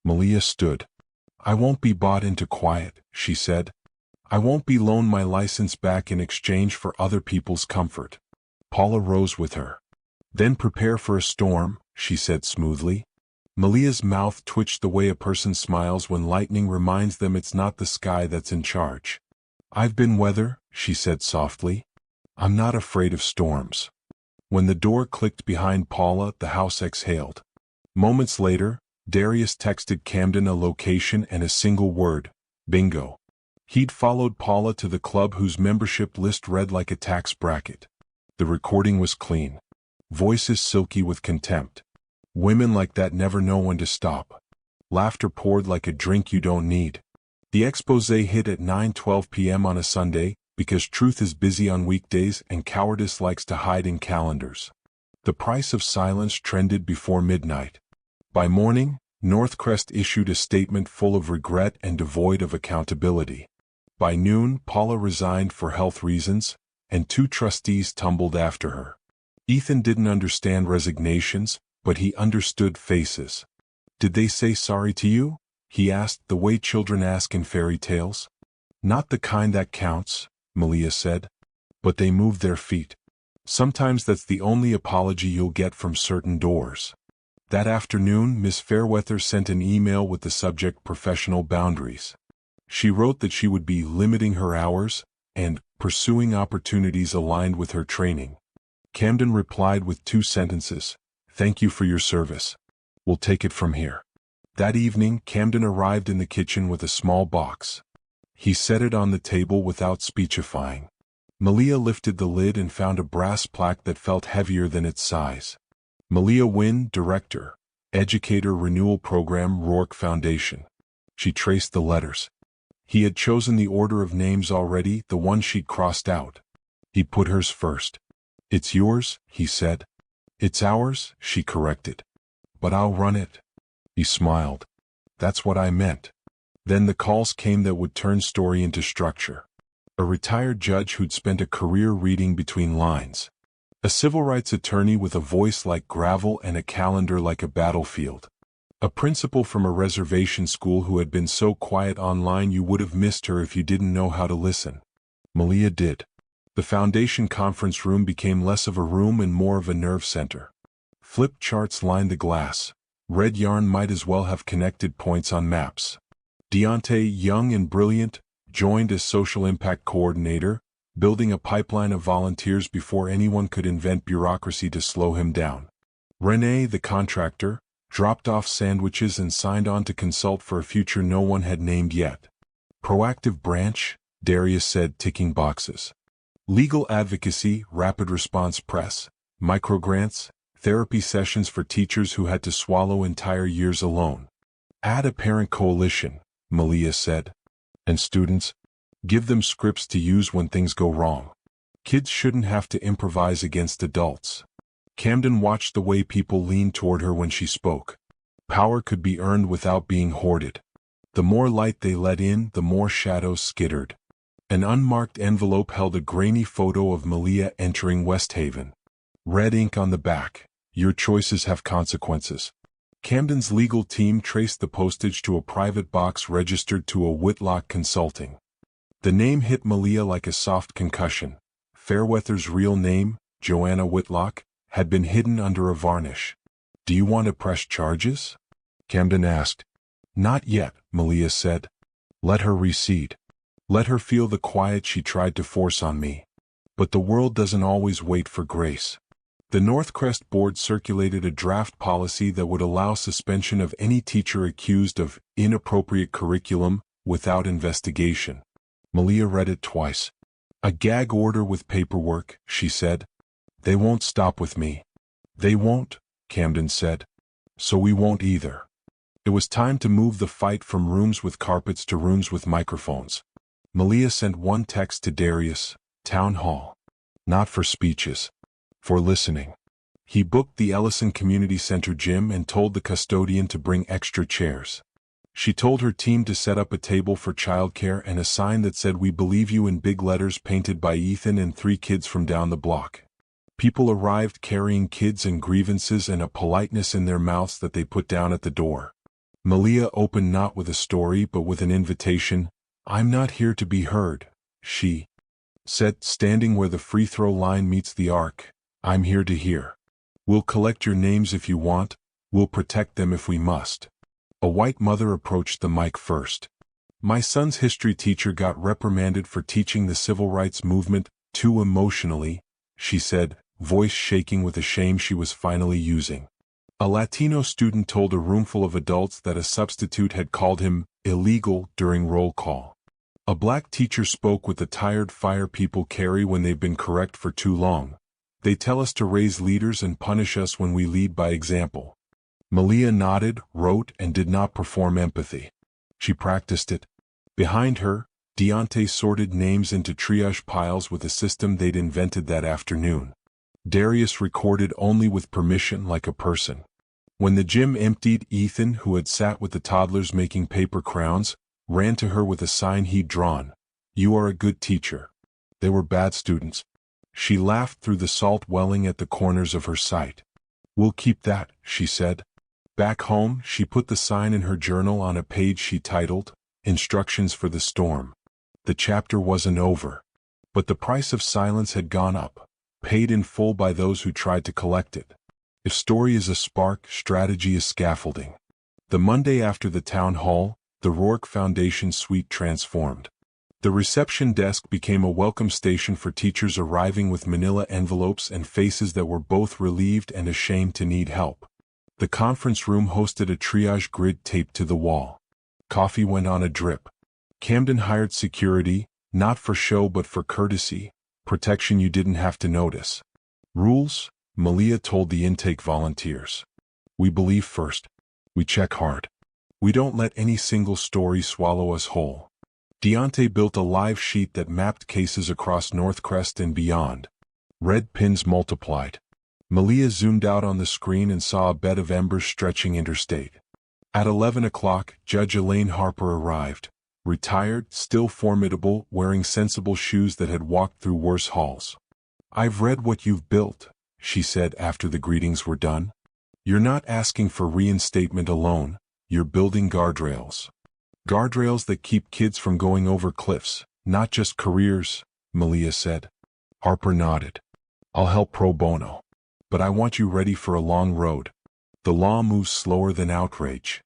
Malia stood. I won't be bought into quiet, she said. I won't be loaned my license back in exchange for other people's comfort. Paula rose with her. Then prepare for a storm, she said smoothly. Malia's mouth twitched the way a person smiles when lightning reminds them it's not the sky that's in charge. I've been weather, she said softly. I'm not afraid of storms. When the door clicked behind Paula, the house exhaled. Moments later, Darius texted Camden a location and a single word, bingo. He'd followed Paula to the club whose membership list read like a tax bracket. The recording was clean. Voices silky with contempt. Women like that never know when to stop. Laughter poured like a drink you don't need. The exposé hit at 9:12 p.m. on a Sunday, because truth is busy on weekdays and cowardice likes to hide in calendars. The price of silence trended before midnight. By morning, Northcrest issued a statement full of regret and devoid of accountability. By noon, Paula resigned for health reasons, and 2 trustees tumbled after her. Ethan didn't understand resignations, but he understood faces. Did they say sorry to you? He asked, the way children ask in fairy tales. Not the kind that counts, Malia said. But they moved their feet. Sometimes that's the only apology you'll get from certain doors. That afternoon, Miss Fairweather sent an email with the subject professional boundaries. She wrote that she would be limiting her hours and pursuing opportunities aligned with her training. Camden replied with 2 sentences, thank you for your service. We'll take it from here. That evening, Camden arrived in the kitchen with a small box. He set it on the table without speechifying. Malia lifted the lid and found a brass plaque that felt heavier than its size. Malia Wynne, Director, Educator Renewal Program, Rourke Foundation. She traced the letters. He had chosen the order of names already, the one she'd crossed out. He put hers first. It's yours, he said. It's ours, she corrected. But I'll run it. He smiled. That's what I meant. Then the calls came that would turn story into structure. A retired judge who'd spent a career reading between lines. A civil rights attorney with a voice like gravel and a calendar like a battlefield. A principal from a reservation school who had been so quiet online you would have missed her if you didn't know how to listen. Malia did. The foundation conference room became less of a room and more of a nerve center. Flip charts lined the glass. Red yarn might as well have connected points on maps. Deontay, young and brilliant, joined as social impact coordinator, building a pipeline of volunteers before anyone could invent bureaucracy to slow him down. Renee, the contractor, dropped off sandwiches and signed on to consult for a future no one had named yet. Proactive branch, Darius said, ticking boxes. Legal advocacy, rapid response press, microgrants, therapy sessions for teachers who had to swallow entire years alone. Add a parent coalition, Malia said. And students? Give them scripts to use when things go wrong. Kids shouldn't have to improvise against adults. Camden watched the way people leaned toward her when she spoke. Power could be earned without being hoarded. The more light they let in, the more shadows skittered. An unmarked envelope held a grainy photo of Malia entering West Haven. Red ink on the back. Your choices have consequences. Camden's legal team traced the postage to a private box registered to a Whitlock Consulting. The name hit Malia like a soft concussion. Fairweather's real name, Joanna Whitlock, had been hidden under a varnish. "Do you want to press charges?" Camden asked. "Not yet," Malia said. "Let her recede. Let her feel the quiet she tried to force on me. But the world doesn't always wait for grace." The Northcrest Board circulated a draft policy that would allow suspension of any teacher accused of inappropriate curriculum without investigation. Malia read it twice. "A gag order with paperwork," she said. "They won't stop with me." "They won't," Camden said. "So we won't either." It was time to move the fight from rooms with carpets to rooms with microphones. Malia sent one text to Darius: "Town Hall. Not for speeches. For listening." He booked the Ellison Community Center gym and told the custodian to bring extra chairs. She told her team to set up a table for childcare and a sign that said "We believe you" in big letters painted by Ethan and 3 kids from down the block. People arrived carrying kids and grievances and a politeness in their mouths that they put down at the door. Malia opened not with a story but with an invitation. "I'm not here to be heard," she said, standing where the free throw line meets the arc. "I'm here to hear. We'll collect your names if you want, we'll protect them if we must." A white mother approached the mic first. "My son's history teacher got reprimanded for teaching the civil rights movement too emotionally," she said, voice shaking with the shame she was finally using. A Latino student told a roomful of adults that a substitute had called him illegal during roll call. A black teacher spoke with the tired fire people carry when they've been correct for too long. "They tell us to raise leaders and punish us when we lead by example." Malia nodded, wrote, and did not perform empathy. She practiced it. Behind her, Deontay sorted names into triage piles with a system they'd invented that afternoon. Darius recorded only with permission, like a person. When the gym emptied, Ethan, who had sat with the toddlers making paper crowns, ran to her with a sign he'd drawn. "You are a good teacher. They were bad students." She laughed through the salt welling at the corners of her sight. "We'll keep that," she said. Back home, she put the sign in her journal on a page she titled, "Instructions for the Storm." The chapter wasn't over. But the price of silence had gone up, paid in full by those who tried to collect it. If story is a spark, strategy is scaffolding. The Monday after the town hall, the Rourke Foundation suite transformed. The reception desk became a welcome station for teachers arriving with manila envelopes and faces that were both relieved and ashamed to need help. The conference room hosted a triage grid taped to the wall. Coffee went on a drip. Camden hired security, not for show but for courtesy, protection you didn't have to notice. "Rules," Malia told the intake volunteers. "We believe first. We check hard. We don't let any single story swallow us whole." Deontay built a live sheet that mapped cases across Northcrest and beyond. Red pins multiplied. Malia zoomed out on the screen and saw a bed of embers stretching interstate. At 11 o'clock, Judge Elaine Harper arrived. Retired, still formidable, wearing sensible shoes that had walked through worse halls. "I've read what you've built," she said after the greetings were done. "You're not asking for reinstatement alone, you're building guardrails. Guardrails that keep kids from going over cliffs, not just careers," Malia said. Harper nodded. "I'll help pro bono. But I want you ready for a long road. The law moves slower than outrage."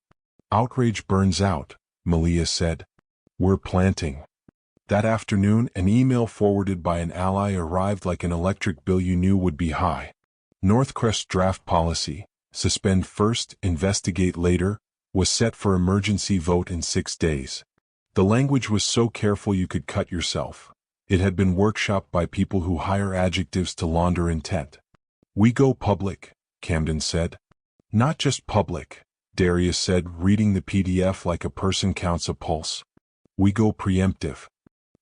"Outrage burns out," Malia said. "We're planting." That afternoon, an email forwarded by an ally arrived like an electric bill you knew would be high. Northcrest draft policy, suspend first, investigate later, was set for emergency vote in 6 days. The language was so careful you could cut yourself. It had been workshopped by people who hire adjectives to launder intent. "We go public," Camden said. "Not just public," Darius said, reading the PDF like a person counts a pulse. "We go preemptive."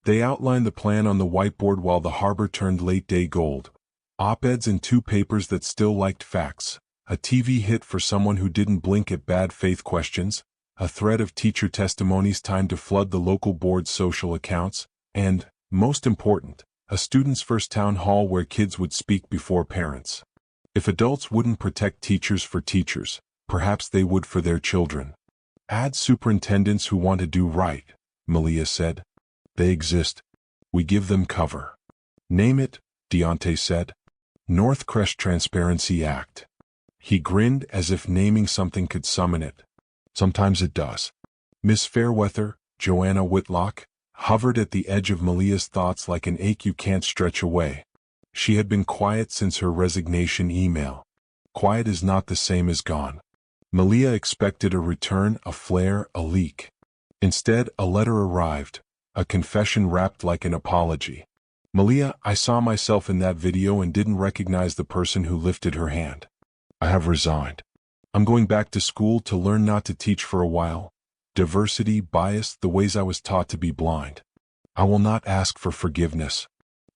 They outlined the plan on the whiteboard while the harbor turned late-day gold. Op-eds in 2 papers that still liked facts. A TV hit for someone who didn't blink at bad faith questions, a thread of teacher testimonies timed to flood the local board's social accounts, and, most important, a student's first town hall where kids would speak before parents. If adults wouldn't protect teachers for teachers, Perhaps they would for their children. Add superintendents who want to do right, Malia said. They exist. We give them cover. Name it, Deontay said. Northcrest Transparency Act. He grinned as if naming something could summon it. Sometimes it does. Miss Fairweather, Joanna Whitlock, hovered at the edge of Malia's thoughts like an ache you can't stretch away. She had been quiet since her resignation email. Quiet is not the same as gone. Malia expected a return, a flare, a leak. Instead, a letter arrived, a confession wrapped like an apology. Malia, I saw myself in that video and didn't recognize the person who lifted her hand. I have resigned. I'm going back to school to learn not to teach for a while. Diversity, bias, the ways I was taught to be blind. I will not ask for forgiveness.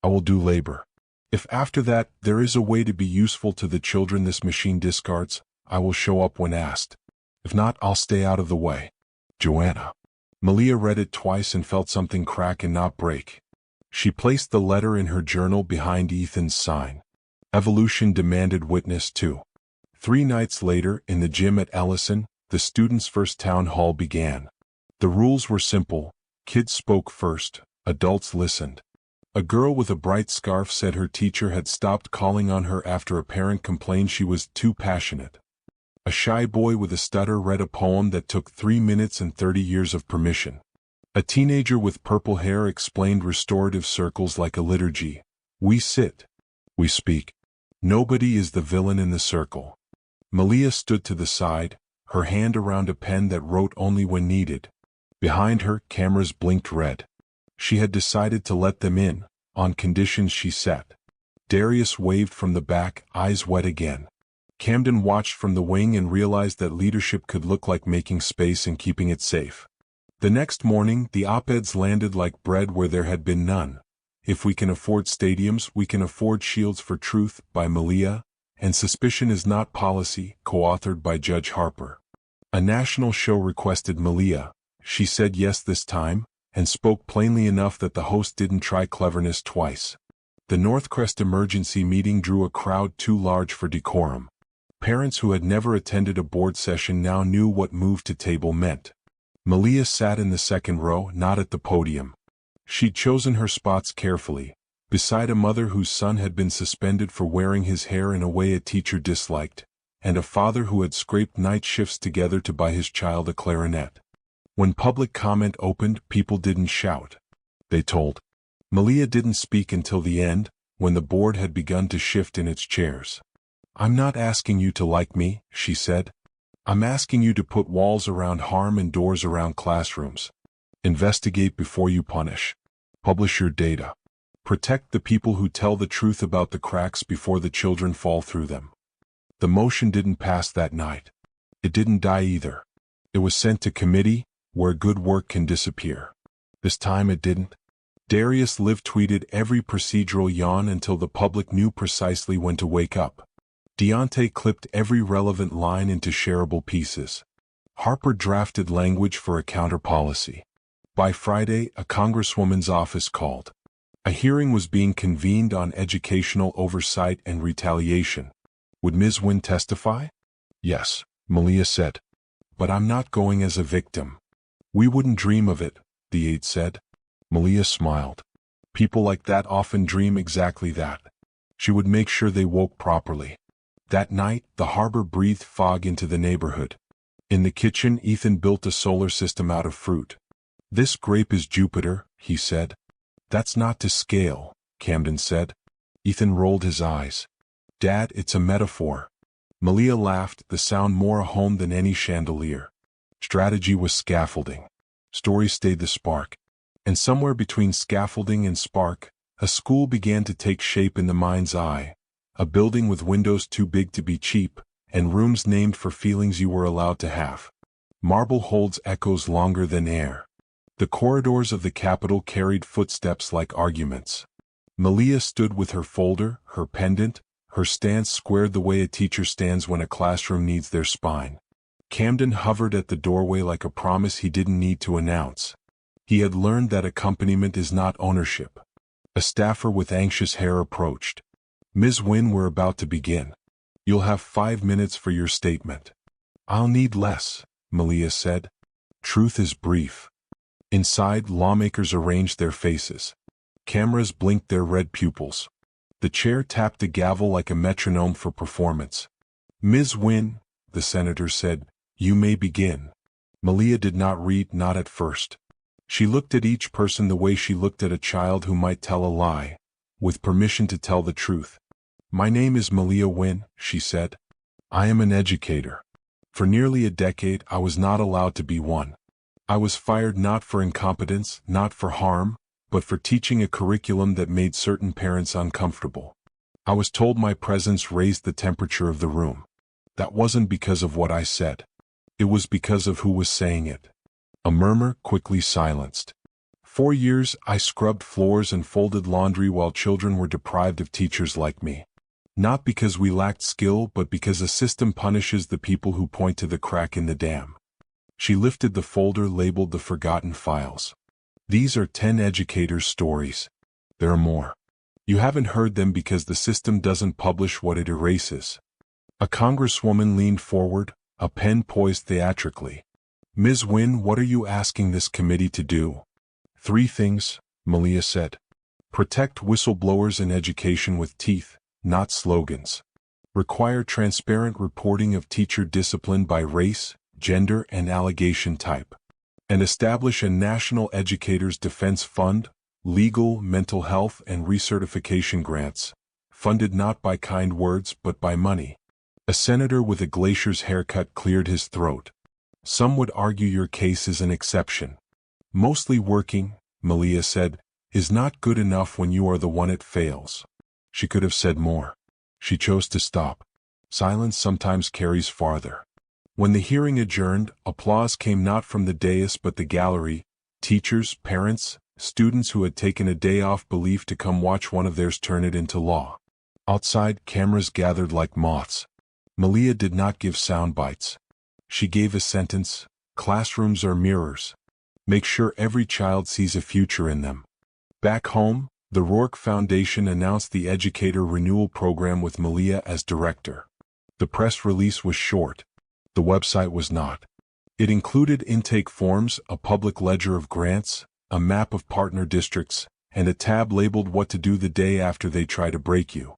I will do labor. If after that there is a way to be useful to the children this machine discards, I will show up when asked. If not, I'll stay out of the way. Joanna. Malia read it twice and felt something crack and not break. She placed the letter in her journal behind Ethan's sign. Evolution demanded witness too. 3 nights later, in the gym at Ellison, the students' first town hall began. The rules were simple. Kids spoke first, adults listened. A girl with a bright scarf said her teacher had stopped calling on her after a parent complained she was too passionate. A shy boy with a stutter read a poem that took 3 minutes and 30 years of permission. A teenager with purple hair explained restorative circles like a liturgy. We sit. We speak. Nobody is the villain in the circle. Malia stood to the side, her hand around a pen that wrote only when needed. Behind her, cameras blinked red. She had decided to let them in, on conditions she set. Darius waved from the back, eyes wet again. Camden watched from the wing and realized that leadership could look like making space and keeping it safe. The next morning, the op-eds landed like bread where there had been none. If we can afford stadiums, we can afford shields for truth, by Malia, and Suspicion is Not Policy, co-authored by Judge Harper. A national show requested Malia. She said yes this time, and spoke plainly enough that the host didn't try cleverness twice. The Northcrest emergency meeting drew a crowd too large for decorum. Parents who had never attended a board session now knew what move to table meant. Malia sat in the second row, not at the podium. She'd chosen her spots carefully, beside a mother whose son had been suspended for wearing his hair in a way a teacher disliked, and a father who had scraped night shifts together to buy his child a clarinet. When public comment opened, people didn't shout. They told. Malia didn't speak until the end, when the board had begun to shift in its chairs. I'm not asking you to like me, she said. I'm asking you to put walls around harm and doors around classrooms. Investigate before you punish. Publish your data. Protect the people who tell the truth about the cracks before the children fall through them. The motion didn't pass that night. It didn't die either. It was sent to committee, where good work can disappear. This time it didn't. Darius Live tweeted every procedural yawn until the public knew precisely when to wake up. Deontay clipped every relevant line into shareable pieces. Harper drafted language for a counter policy. By Friday, a congresswoman's office called. A hearing was being convened on educational oversight and retaliation. Would Ms. Wynne testify? Yes, Malia said. But I'm not going as a victim. We wouldn't dream of it, the aide said. Malia smiled. People like that often dream exactly that. She would make sure they woke properly. That night, the harbor breathed fog into the neighborhood. In the kitchen, Ethan built a solar system out of fruit. This grape is Jupiter, he said. That's not to scale, Camden said. Ethan rolled his eyes. Dad, it's a metaphor. Malia laughed, the sound more a home than any chandelier. Strategy was scaffolding. Story stayed the spark. And somewhere between scaffolding and spark, a school began to take shape in the mind's eye. A building with windows too big to be cheap, and rooms named for feelings you were allowed to have. Marble holds echoes longer than air. The corridors of the Capitol carried footsteps like arguments. Malia stood with her folder, her pendant, her stance squared the way a teacher stands when a classroom needs their spine. Camden hovered at the doorway like a promise he didn't need to announce. He had learned that accompaniment is not ownership. A staffer with anxious hair approached. Ms. Wynne, we're about to begin. You'll have 5 minutes for your statement. I'll need less, Malia said. Truth is brief. Inside, lawmakers arranged their faces. Cameras blinked their red pupils. The chair tapped a gavel like a metronome for performance. Ms. Wynne, the senator said, you may begin. Malia did not read, not at first. She looked at each person the way she looked at a child who might tell a lie, with permission to tell the truth. My name is Malia Wynne, she said. I am an educator. For nearly a decade I was not allowed to be one. I was fired not for incompetence, not for harm, but for teaching a curriculum that made certain parents uncomfortable. I was told my presence raised the temperature of the room. That wasn't because of what I said. It was because of who was saying it. A murmur quickly silenced. 4 years I scrubbed floors and folded laundry while children were deprived of teachers like me. Not because we lacked skill, but because a system punishes the people who point to the crack in the dam. She lifted the folder labeled The Forgotten Files. These are 10 educators' stories. There are more. You haven't heard them because the system doesn't publish what it erases. A congresswoman leaned forward, a pen poised theatrically. Ms. Wynne, what are you asking this committee to do? 3 things, Malia said. Protect whistleblowers in education with teeth, not slogans. Require transparent reporting of teacher discipline by race, gender, and allegation type. And establish a National Educators Defense Fund, legal, mental health, and recertification grants, funded not by kind words but by money. A senator with a glacier's haircut cleared his throat. Some would argue your case is an exception. Mostly working, Malia said, is not good enough when you are the one it fails. She could have said more. She chose to stop. Silence sometimes carries farther. When the hearing adjourned, applause came not from the dais but the gallery. Teachers, parents, students who had taken a day off believed to come watch one of theirs turn it into law. Outside, cameras gathered like moths. Malia did not give sound bites. She gave a sentence: classrooms are mirrors. Make sure every child sees a future in them. Back home, the Rourke Foundation announced the Educator Renewal Program with Malia as director. The press release was short. The website was not. It included intake forms, a public ledger of grants, a map of partner districts, and a tab labeled what to do the day after they try to break you.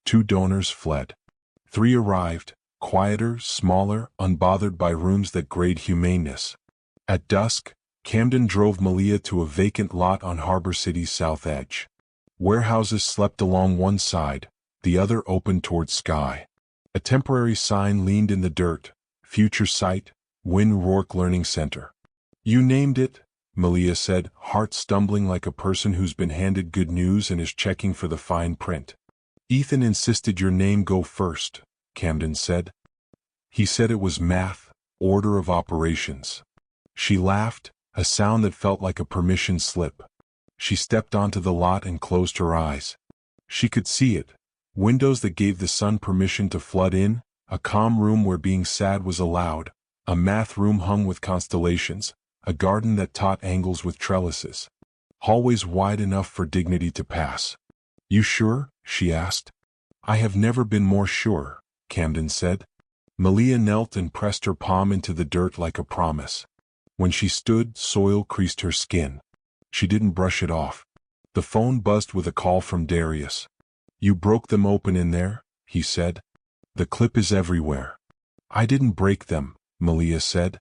2 donors fled. 3 arrived, quieter, smaller, unbothered by rooms that grade humaneness. At dusk, Camden drove Malia to a vacant lot on Harbor City's south edge. Warehouses slept along one side, the other open toward sky. A temporary sign leaned in the dirt: Future Site, Wynne Rourke Learning Center. You named it, Malia said, heart stumbling like a person who's been handed good news and is checking for the fine print. Ethan insisted your name go first, Camden said. He said it was math, order of operations. She laughed, a sound that felt like a permission slip. She stepped onto the lot and closed her eyes. She could see it. Windows that gave the sun permission to flood in, a calm room where being sad was allowed, a math room hung with constellations, a garden that taught angles with trellises. Hallways wide enough for dignity to pass. You sure? She asked. I have never been more sure, Camden said. Malia knelt and pressed her palm into the dirt like a promise. When she stood, soil creased her skin. She didn't brush it off. The phone buzzed with a call from Darius. You broke them open in there, he said. The clip is everywhere. I didn't break them, Malia said.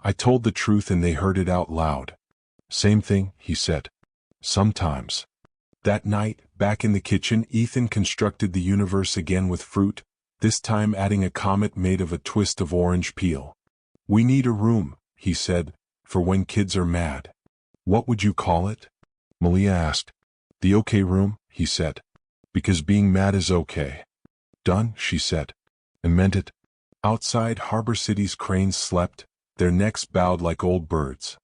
I told the truth and they heard it out loud. Same thing, he said. Sometimes. That night, back in the kitchen, Ethan constructed the universe again with fruit, this time adding a comet made of a twist of orange peel. We need a room, he said, for when kids are mad. What would you call it? Malia asked. The okay room, he said. Because being mad is okay. Done, she said. And meant it. Outside, Harbor City's cranes slept, their necks bowed like old birds.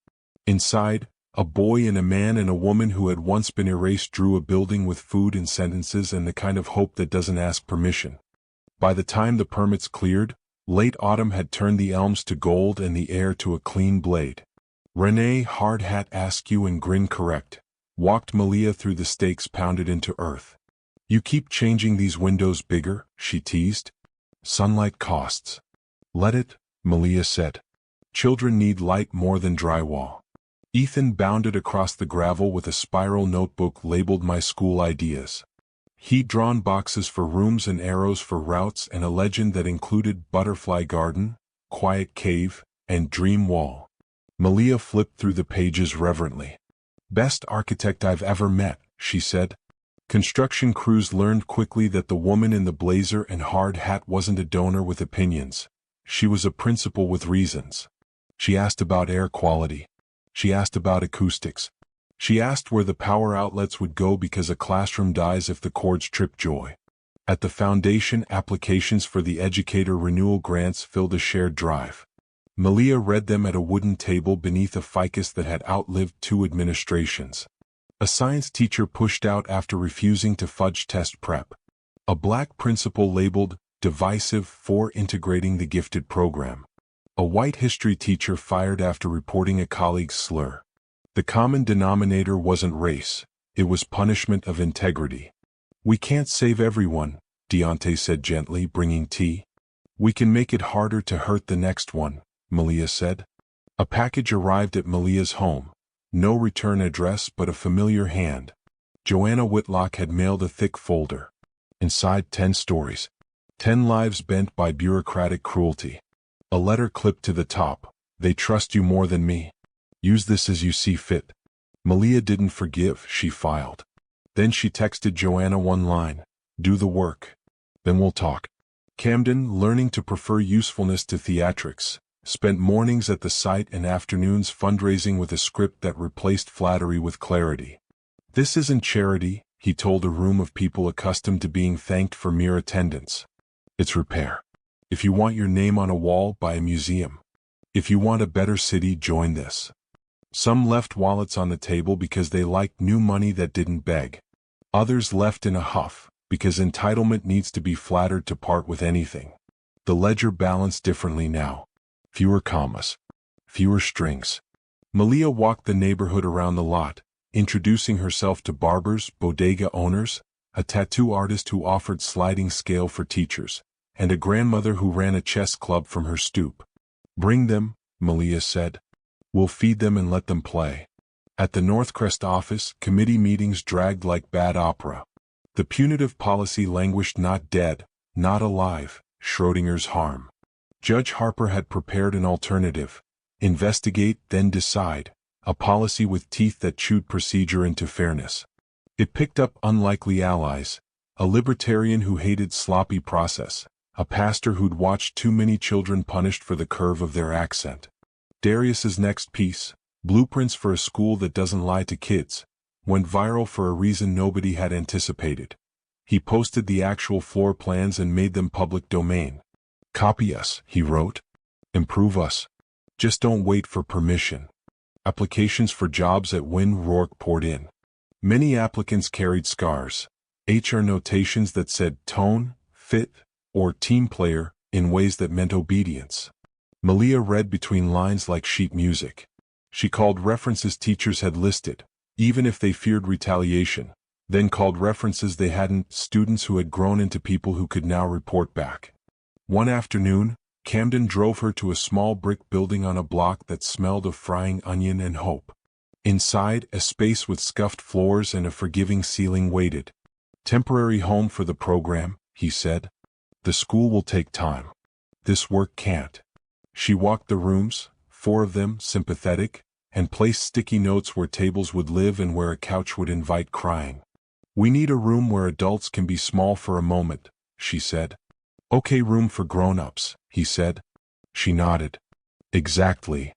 Inside, a boy and a man and a woman who had once been erased drew a building with food and sentences and the kind of hope that doesn't ask permission. By the time the permits cleared, late autumn had turned the elms to gold and the air to a clean blade. Renee, hard hat askew and grin correct, walked Malia through the stakes pounded into earth. You keep changing these windows bigger, she teased. Sunlight costs. Let it, Malia said. Children need light more than drywall. Ethan bounded across the gravel with a spiral notebook labeled My School Ideas. He'd drawn boxes for rooms and arrows for routes and a legend that included Butterfly Garden, Quiet Cave, and Dream Wall. Malia flipped through the pages reverently. Best architect I've ever met, she said. Construction crews learned quickly that the woman in the blazer and hard hat wasn't a donor with opinions. She was a principal with reasons. She asked about air quality. She asked about acoustics. She asked where the power outlets would go because a classroom dies if the cords trip Joy. At the foundation, applications for the educator renewal grants filled a shared drive. Malia read them at a wooden table beneath a ficus that had outlived 2 administrations. A science teacher pushed out after refusing to fudge test prep. A black principal labeled divisive for integrating the gifted program. A white history teacher fired after reporting a colleague's slur. The common denominator wasn't race, it was punishment of integrity. We can't save everyone, Deontay said gently, bringing tea. We can make it harder to hurt the next one, Malia said. A package arrived at Malia's home. No return address but a familiar hand. Joanna Whitlock had mailed a thick folder. Inside 10 stories. 10 lives bent by bureaucratic cruelty. A letter clipped to the top. They trust you more than me. Use this as you see fit. Malia didn't forgive, she filed. Then she texted Joanna one line. Do the work. Then we'll talk. Camden, learning to prefer usefulness to theatrics, spent mornings at the site and afternoons fundraising with a script that replaced flattery with clarity. This isn't charity, he told a room of people accustomed to being thanked for mere attendance. It's repair. If you want your name on a wall, buy a museum. If you want a better city, join this. Some left wallets on the table because they liked new money that didn't beg. Others left in a huff, because entitlement needs to be flattered to part with anything. The ledger balanced differently now. Fewer commas. Fewer strings. Malia walked the neighborhood around the lot, introducing herself to barbers, bodega owners, a tattoo artist who offered sliding scale for teachers, and a grandmother who ran a chess club from her stoop. Bring them, Malia said. We'll feed them and let them play. At the Northcrest office, committee meetings dragged like bad opera. The punitive policy languished, not dead, not alive, Schrodinger's harm. Judge Harper had prepared an alternative. Investigate, then decide. A policy with teeth that chewed procedure into fairness. It picked up unlikely allies. A libertarian who hated sloppy process. A pastor who'd watched too many children punished for the curve of their accent. Darius's next piece, Blueprints for a School That Doesn't Lie to Kids, went viral for a reason nobody had anticipated. He posted the actual floor plans and made them public domain. Copy us, he wrote. Improve us. Just don't wait for permission. Applications for jobs at Wynn Rourke poured in. Many applicants carried scars. HR notations that said tone, fit, or team player in ways that meant obedience. Malia read between lines like sheet music. She called references teachers had listed, even if they feared retaliation, then called references they hadn't, students who had grown into people who could now report back. One afternoon, Camden drove her to a small brick building on a block that smelled of frying onion and hope. Inside, a space with scuffed floors and a forgiving ceiling waited. Temporary home for the program, he said. The school will take time. This work can't. She walked the rooms, 4 of them, sympathetic, and placed sticky notes where tables would live and where a couch would invite crying. We need a room where adults can be small for a moment, she said. Okay, room for grown-ups, he said. She nodded. Exactly.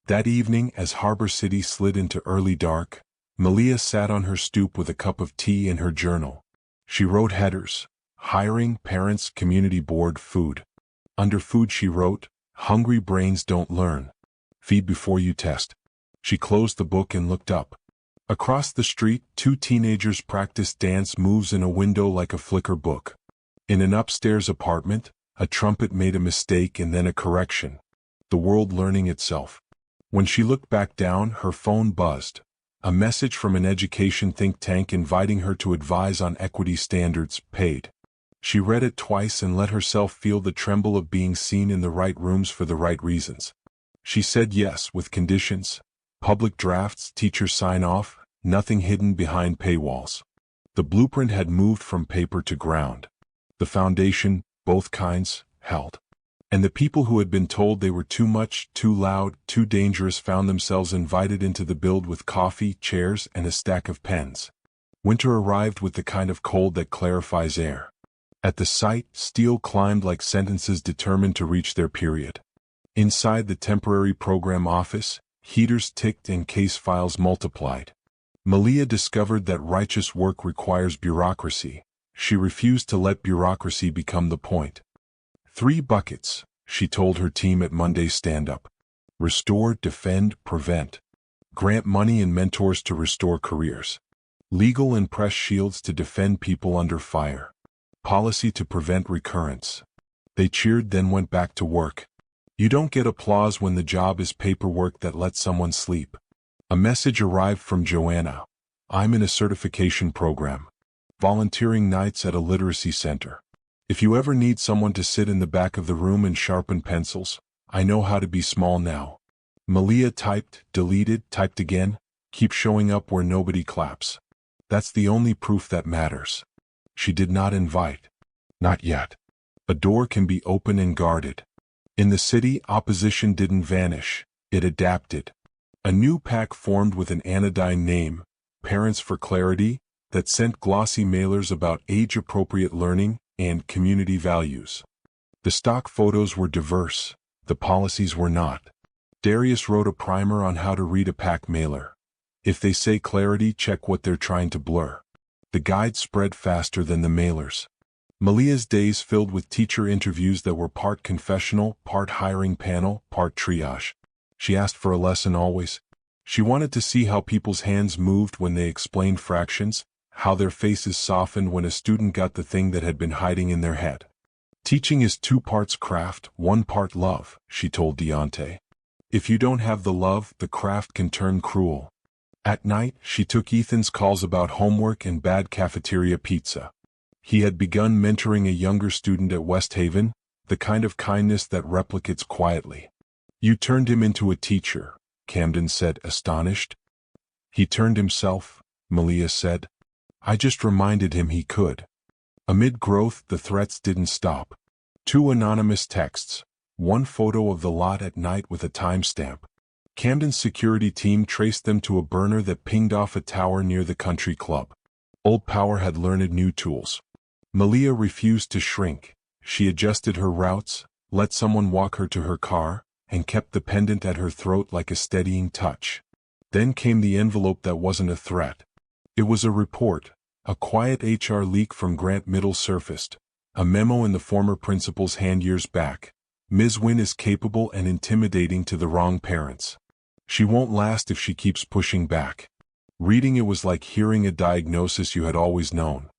That evening, as Harbor City slid into early dark, Malia sat on her stoop with a cup of tea and her journal. She wrote headers. Hiring, parents, community board, food. Under food she wrote, hungry brains don't learn. Feed before you test. She closed the book and looked up. Across the street, 2 teenagers practiced dance moves in a window like a flicker book. In an upstairs apartment, a trumpet made a mistake and then a correction. The world learning itself. When she looked back down, her phone buzzed. A message from an education think tank inviting her to advise on equity standards, paid. She read it twice and let herself feel the tremble of being seen in the right rooms for the right reasons. She said yes with conditions. Public drafts, teacher sign-off, nothing hidden behind paywalls. The blueprint had moved from paper to ground. The foundation, both kinds, held. And the people who had been told they were too much, too loud, too dangerous found themselves invited into the build with coffee, chairs, and a stack of pens. Winter arrived with the kind of cold that clarifies air. At the sight, steel climbed like sentences determined to reach their period. Inside the temporary program office, heaters ticked and case files multiplied. Malia discovered that righteous work requires bureaucracy. She refused to let bureaucracy become the point. 3 buckets, she told her team at Monday's stand-up. Restore, defend, prevent. Grant money and mentors to restore careers. Legal and press shields to defend people under fire. Policy to prevent recurrence. They cheered, then went back to work. You don't get applause when the job is paperwork that lets someone sleep. A message arrived from Joanna. I'm in a certification program. Volunteering nights at a literacy center. If you ever need someone to sit in the back of the room and sharpen pencils, I know how to be small now. Malia typed, deleted, typed again. Keep showing up where nobody claps. That's the only proof that matters. She did not invite. Not yet. A door can be open and guarded. In the city, opposition didn't vanish. It adapted. A new pack formed with an anodyne name, Parents for Clarity, that sent glossy mailers about age-appropriate learning and community values. The stock photos were diverse. The policies were not. Darius wrote a primer on how to read a pack mailer. If they say clarity, check what they're trying to blur. The guide spread faster than the mailers. Malia's days filled with teacher interviews that were part confessional, part hiring panel, part triage. She asked for a lesson always. She wanted to see how people's hands moved when they explained fractions, how their faces softened when a student got the thing that had been hiding in their head. Teaching is 2 parts craft, 1 part love, she told Deontay. If you don't have the love, the craft can turn cruel. At night, she took Ethan's calls about homework and bad cafeteria pizza. He had begun mentoring a younger student at West Haven, the kind of kindness that replicates quietly. You turned him into a teacher, Camden said, astonished. He turned himself, Malia said. I just reminded him he could. Amid growth, the threats didn't stop. 2 anonymous texts, 1 photo of the lot at night with a timestamp. Camden's security team traced them to a burner that pinged off a tower near the country club. Old power had learned new tools. Malia refused to shrink. She adjusted her routes, let someone walk her to her car, and kept the pendant at her throat like a steadying touch. Then came the envelope that wasn't a threat. It was a report, a quiet HR leak from Grant Middle surfaced, a memo in the former principal's hand years back. Ms. Wynne is capable and intimidating to the wrong parents. She won't last if she keeps pushing back. Reading it was like hearing a diagnosis you had always known.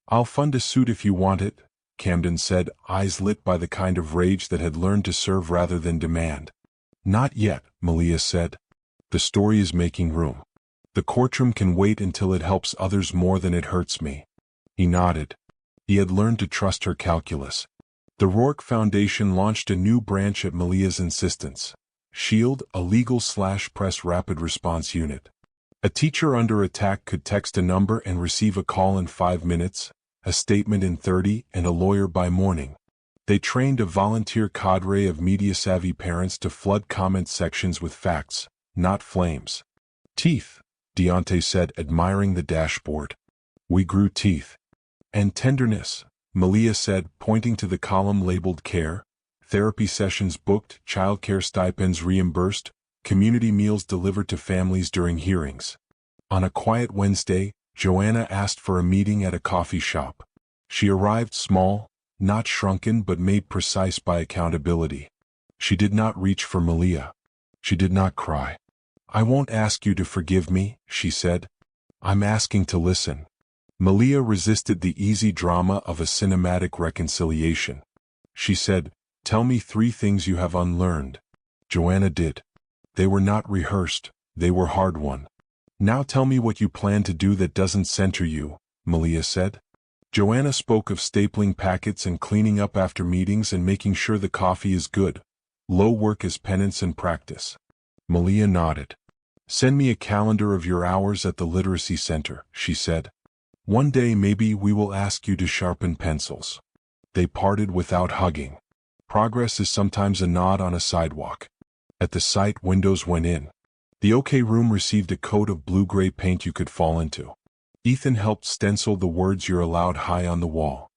I'll fund a suit if you want it, Camden said, eyes lit by the kind of rage that had learned to serve rather than demand. Not yet, Malia said. The story is making room. The courtroom can wait until it helps others more than it hurts me. He nodded. He had learned to trust her calculus. The Rourke Foundation launched a new branch at Malia's insistence. SHIELD, a legal/press rapid response unit. A teacher under attack could text a number and receive a call in 5 minutes, a statement in 30, and a lawyer by morning. They trained a volunteer cadre of media-savvy parents to flood comment sections with facts, not flames. Teeth, Deontay said, admiring the dashboard. We grew teeth. And tenderness, Malia said, pointing to the column labeled care. Therapy sessions booked, childcare stipends reimbursed, community meals delivered to families during hearings. On a quiet Wednesday, Joanna asked for a meeting at a coffee shop. She arrived small, not shrunken but made precise by accountability. She did not reach for Malia. She did not cry. I won't ask you to forgive me, she said. I'm asking to listen. Malia resisted the easy drama of a cinematic reconciliation. She said, Tell me 3 things you have unlearned. Joanna did. They were not rehearsed, they were hard-won. Now tell me what you plan to do that doesn't center you, Malia said. Joanna spoke of stapling packets and cleaning up after meetings and making sure the coffee is good. Low work is penance and practice. Malia nodded. Send me a calendar of your hours at the literacy center, she said. One day maybe we will ask you to sharpen pencils. They parted without hugging. Progress is sometimes a nod on a sidewalk. At the site, windows went in. The OK room received a coat of blue-gray paint you could fall into. Ethan helped stencil the words you're allowed high on the wall.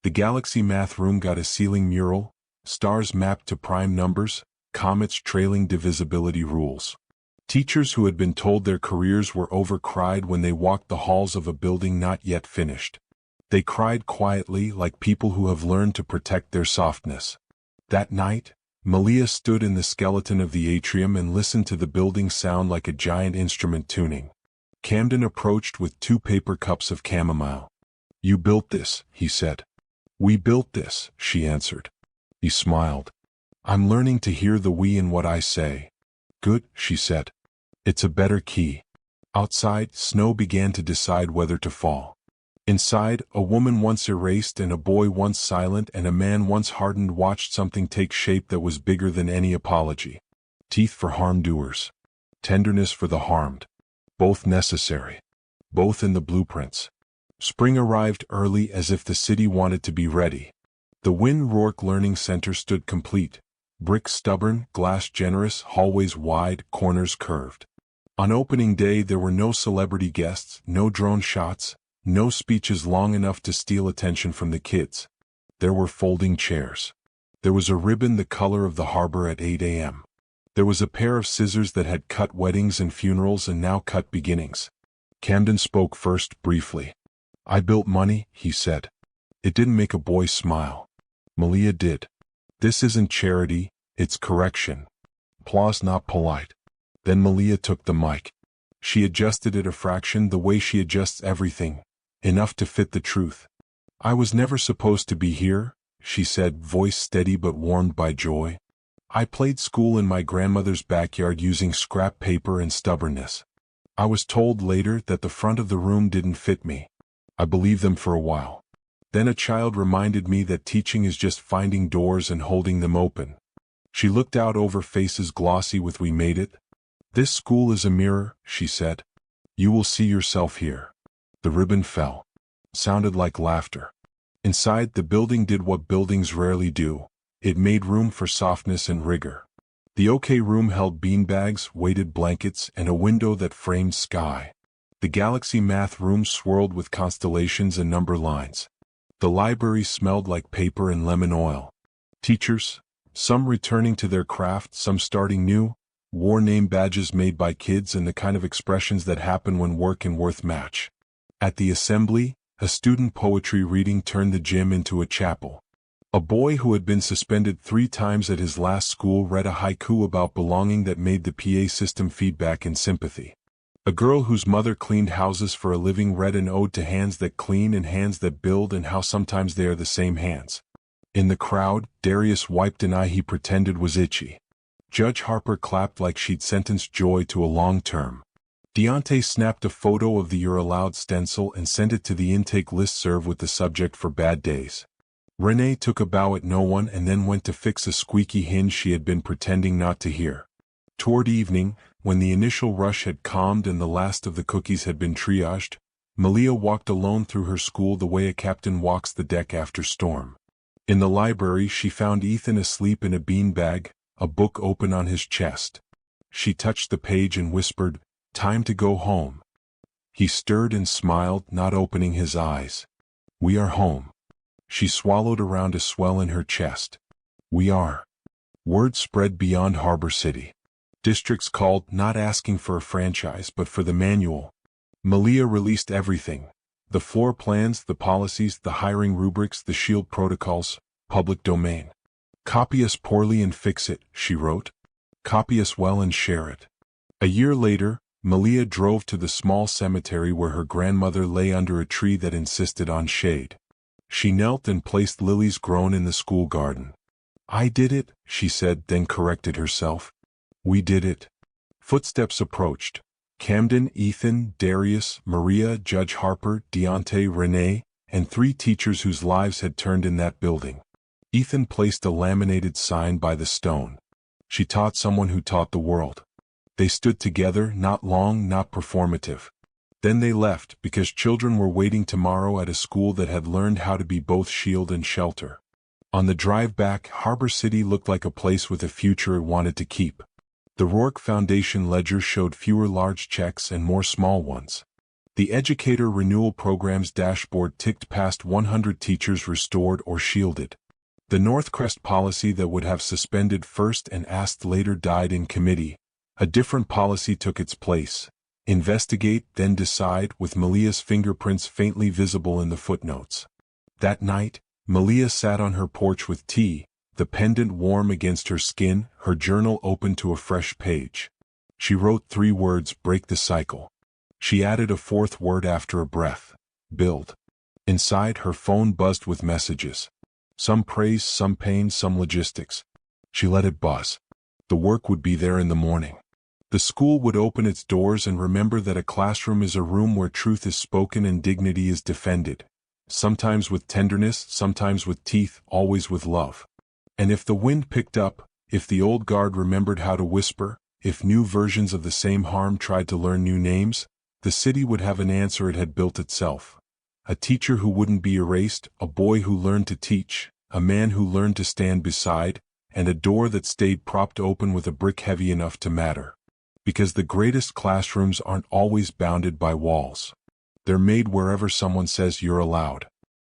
The Galaxy math room got a ceiling mural, stars mapped to prime numbers, comets trailing divisibility rules. Teachers who had been told their careers were over cried when they walked the halls of a building not yet finished. They cried quietly like people who have learned to protect their softness. That night, Malia stood in the skeleton of the atrium and listened to the building sound like a giant instrument tuning. Camden approached with 2 paper cups of chamomile. You built this, he said. We built this, she answered. He smiled. I'm learning to hear the we in what I say. Good, she said. It's a better key. Outside, snow began to decide whether to fall. Inside, a woman once erased and a boy once silent and a man once hardened watched something take shape that was bigger than any apology. Teeth for harm-doers. Tenderness for the harmed. Both necessary. Both in the blueprints. Spring arrived early as if the city wanted to be ready. The Wynne Rourke Learning Center stood complete. Brick stubborn, glass generous, hallways wide, corners curved. On opening day there were no celebrity guests, no drone shots, no speeches long enough to steal attention from the kids. There were folding chairs. There was a ribbon the color of the harbor at 8 a.m. There was a pair of scissors that had cut weddings and funerals and now cut beginnings. Camden spoke first, briefly. I built money, he said. It didn't make a boy smile. Malia did. This isn't charity, it's correction. Applause not polite. Then Malia took the mic. She adjusted it a fraction the way she adjusts everything, enough to fit the truth. I was never supposed to be here, she said, voice steady but warmed by joy. I played school in my grandmother's backyard using scrap paper and stubbornness. I was told later that the front of the room didn't fit me. I believed them for a while. Then a child reminded me that teaching is just finding doors and holding them open. She looked out over faces glossy with "We made it." This school is a mirror, she said. You will see yourself here. The ribbon fell. Sounded like laughter. Inside, the building did what buildings rarely do. It made room for softness and rigor. The OK room held beanbags, weighted blankets, and a window that framed sky. The Galaxy math room swirled with constellations and number lines. The library smelled like paper and lemon oil. Teachers, some returning to their craft, some starting new, wore name badges made by kids and the kind of expressions that happen when work and worth match. At the assembly, a student poetry reading turned the gym into a chapel. A boy who had been suspended 3 times at his last school read a haiku about belonging that made the PA system feedback in sympathy. A girl whose mother cleaned houses for a living read an ode to hands that clean and hands that build and how sometimes they are the same hands. In the crowd, Darius wiped an eye he pretended was itchy. Judge Harper clapped like she'd sentenced Joy to a long term. Deontay snapped a photo of the "You're Allowed" stencil and sent it to the intake listserv with the subject "For Bad Days." Renee took a bow at no one and then went to fix a squeaky hinge she had been pretending not to hear. Toward evening, when the initial rush had calmed and the last of the cookies had been triaged, Malia walked alone through her school the way a captain walks the deck after storm. In the library she found Ethan asleep in a beanbag, a book open on his chest. She touched the page and whispered, "Time to go home." He stirred and smiled, not opening his eyes. "We are home." She swallowed around a swell in her chest. "We are." Word spread beyond Harbor City. Districts called, not asking for a franchise but for the manual. Malia released everything. The floor plans, the policies, the hiring rubrics, the shield protocols, public domain. "Copy us poorly and fix it," she wrote. "Copy us well and share it." A year later, Malia drove to the small cemetery where her grandmother lay under a tree that insisted on shade. She knelt and placed lilies grown in the school garden. "I did it," she said, then corrected herself. "We did it." Footsteps approached. Camden, Ethan, Darius, Maria, Judge Harper, Deontay, Renee, and 3 teachers whose lives had turned in that building. Ethan placed a laminated sign by the stone. She taught someone who taught the world. They stood together, not long, not performative. Then they left, because children were waiting tomorrow at a school that had learned how to be both shield and shelter. On the drive back, Harbor City looked like a place with a future it wanted to keep. The Rourke Foundation ledger showed fewer large checks and more small ones. The Educator Renewal Program's dashboard ticked past 100 teachers restored or shielded. The Northcrest policy that would have suspended first and asked later died in committee. A different policy took its place. Investigate, then decide, with Malia's fingerprints faintly visible in the footnotes. That night, Malia sat on her porch with tea, the pendant warm against her skin, her journal open to a fresh page. She wrote 3 words: break the cycle. She added a 4th word after a breath: build. Inside, her phone buzzed with messages. Some praise, some pain, some logistics. She let it buzz. The work would be there in the morning. The school would open its doors and remember that a classroom is a room where truth is spoken and dignity is defended. Sometimes with tenderness, sometimes with teeth, always with love. And if the wind picked up, if the old guard remembered how to whisper, if new versions of the same harm tried to learn new names, the city would have an answer it had built itself. A teacher who wouldn't be erased, a boy who learned to teach, a man who learned to stand beside, and a door that stayed propped open with a brick heavy enough to matter. Because the greatest classrooms aren't always bounded by walls. They're made wherever someone says you're allowed.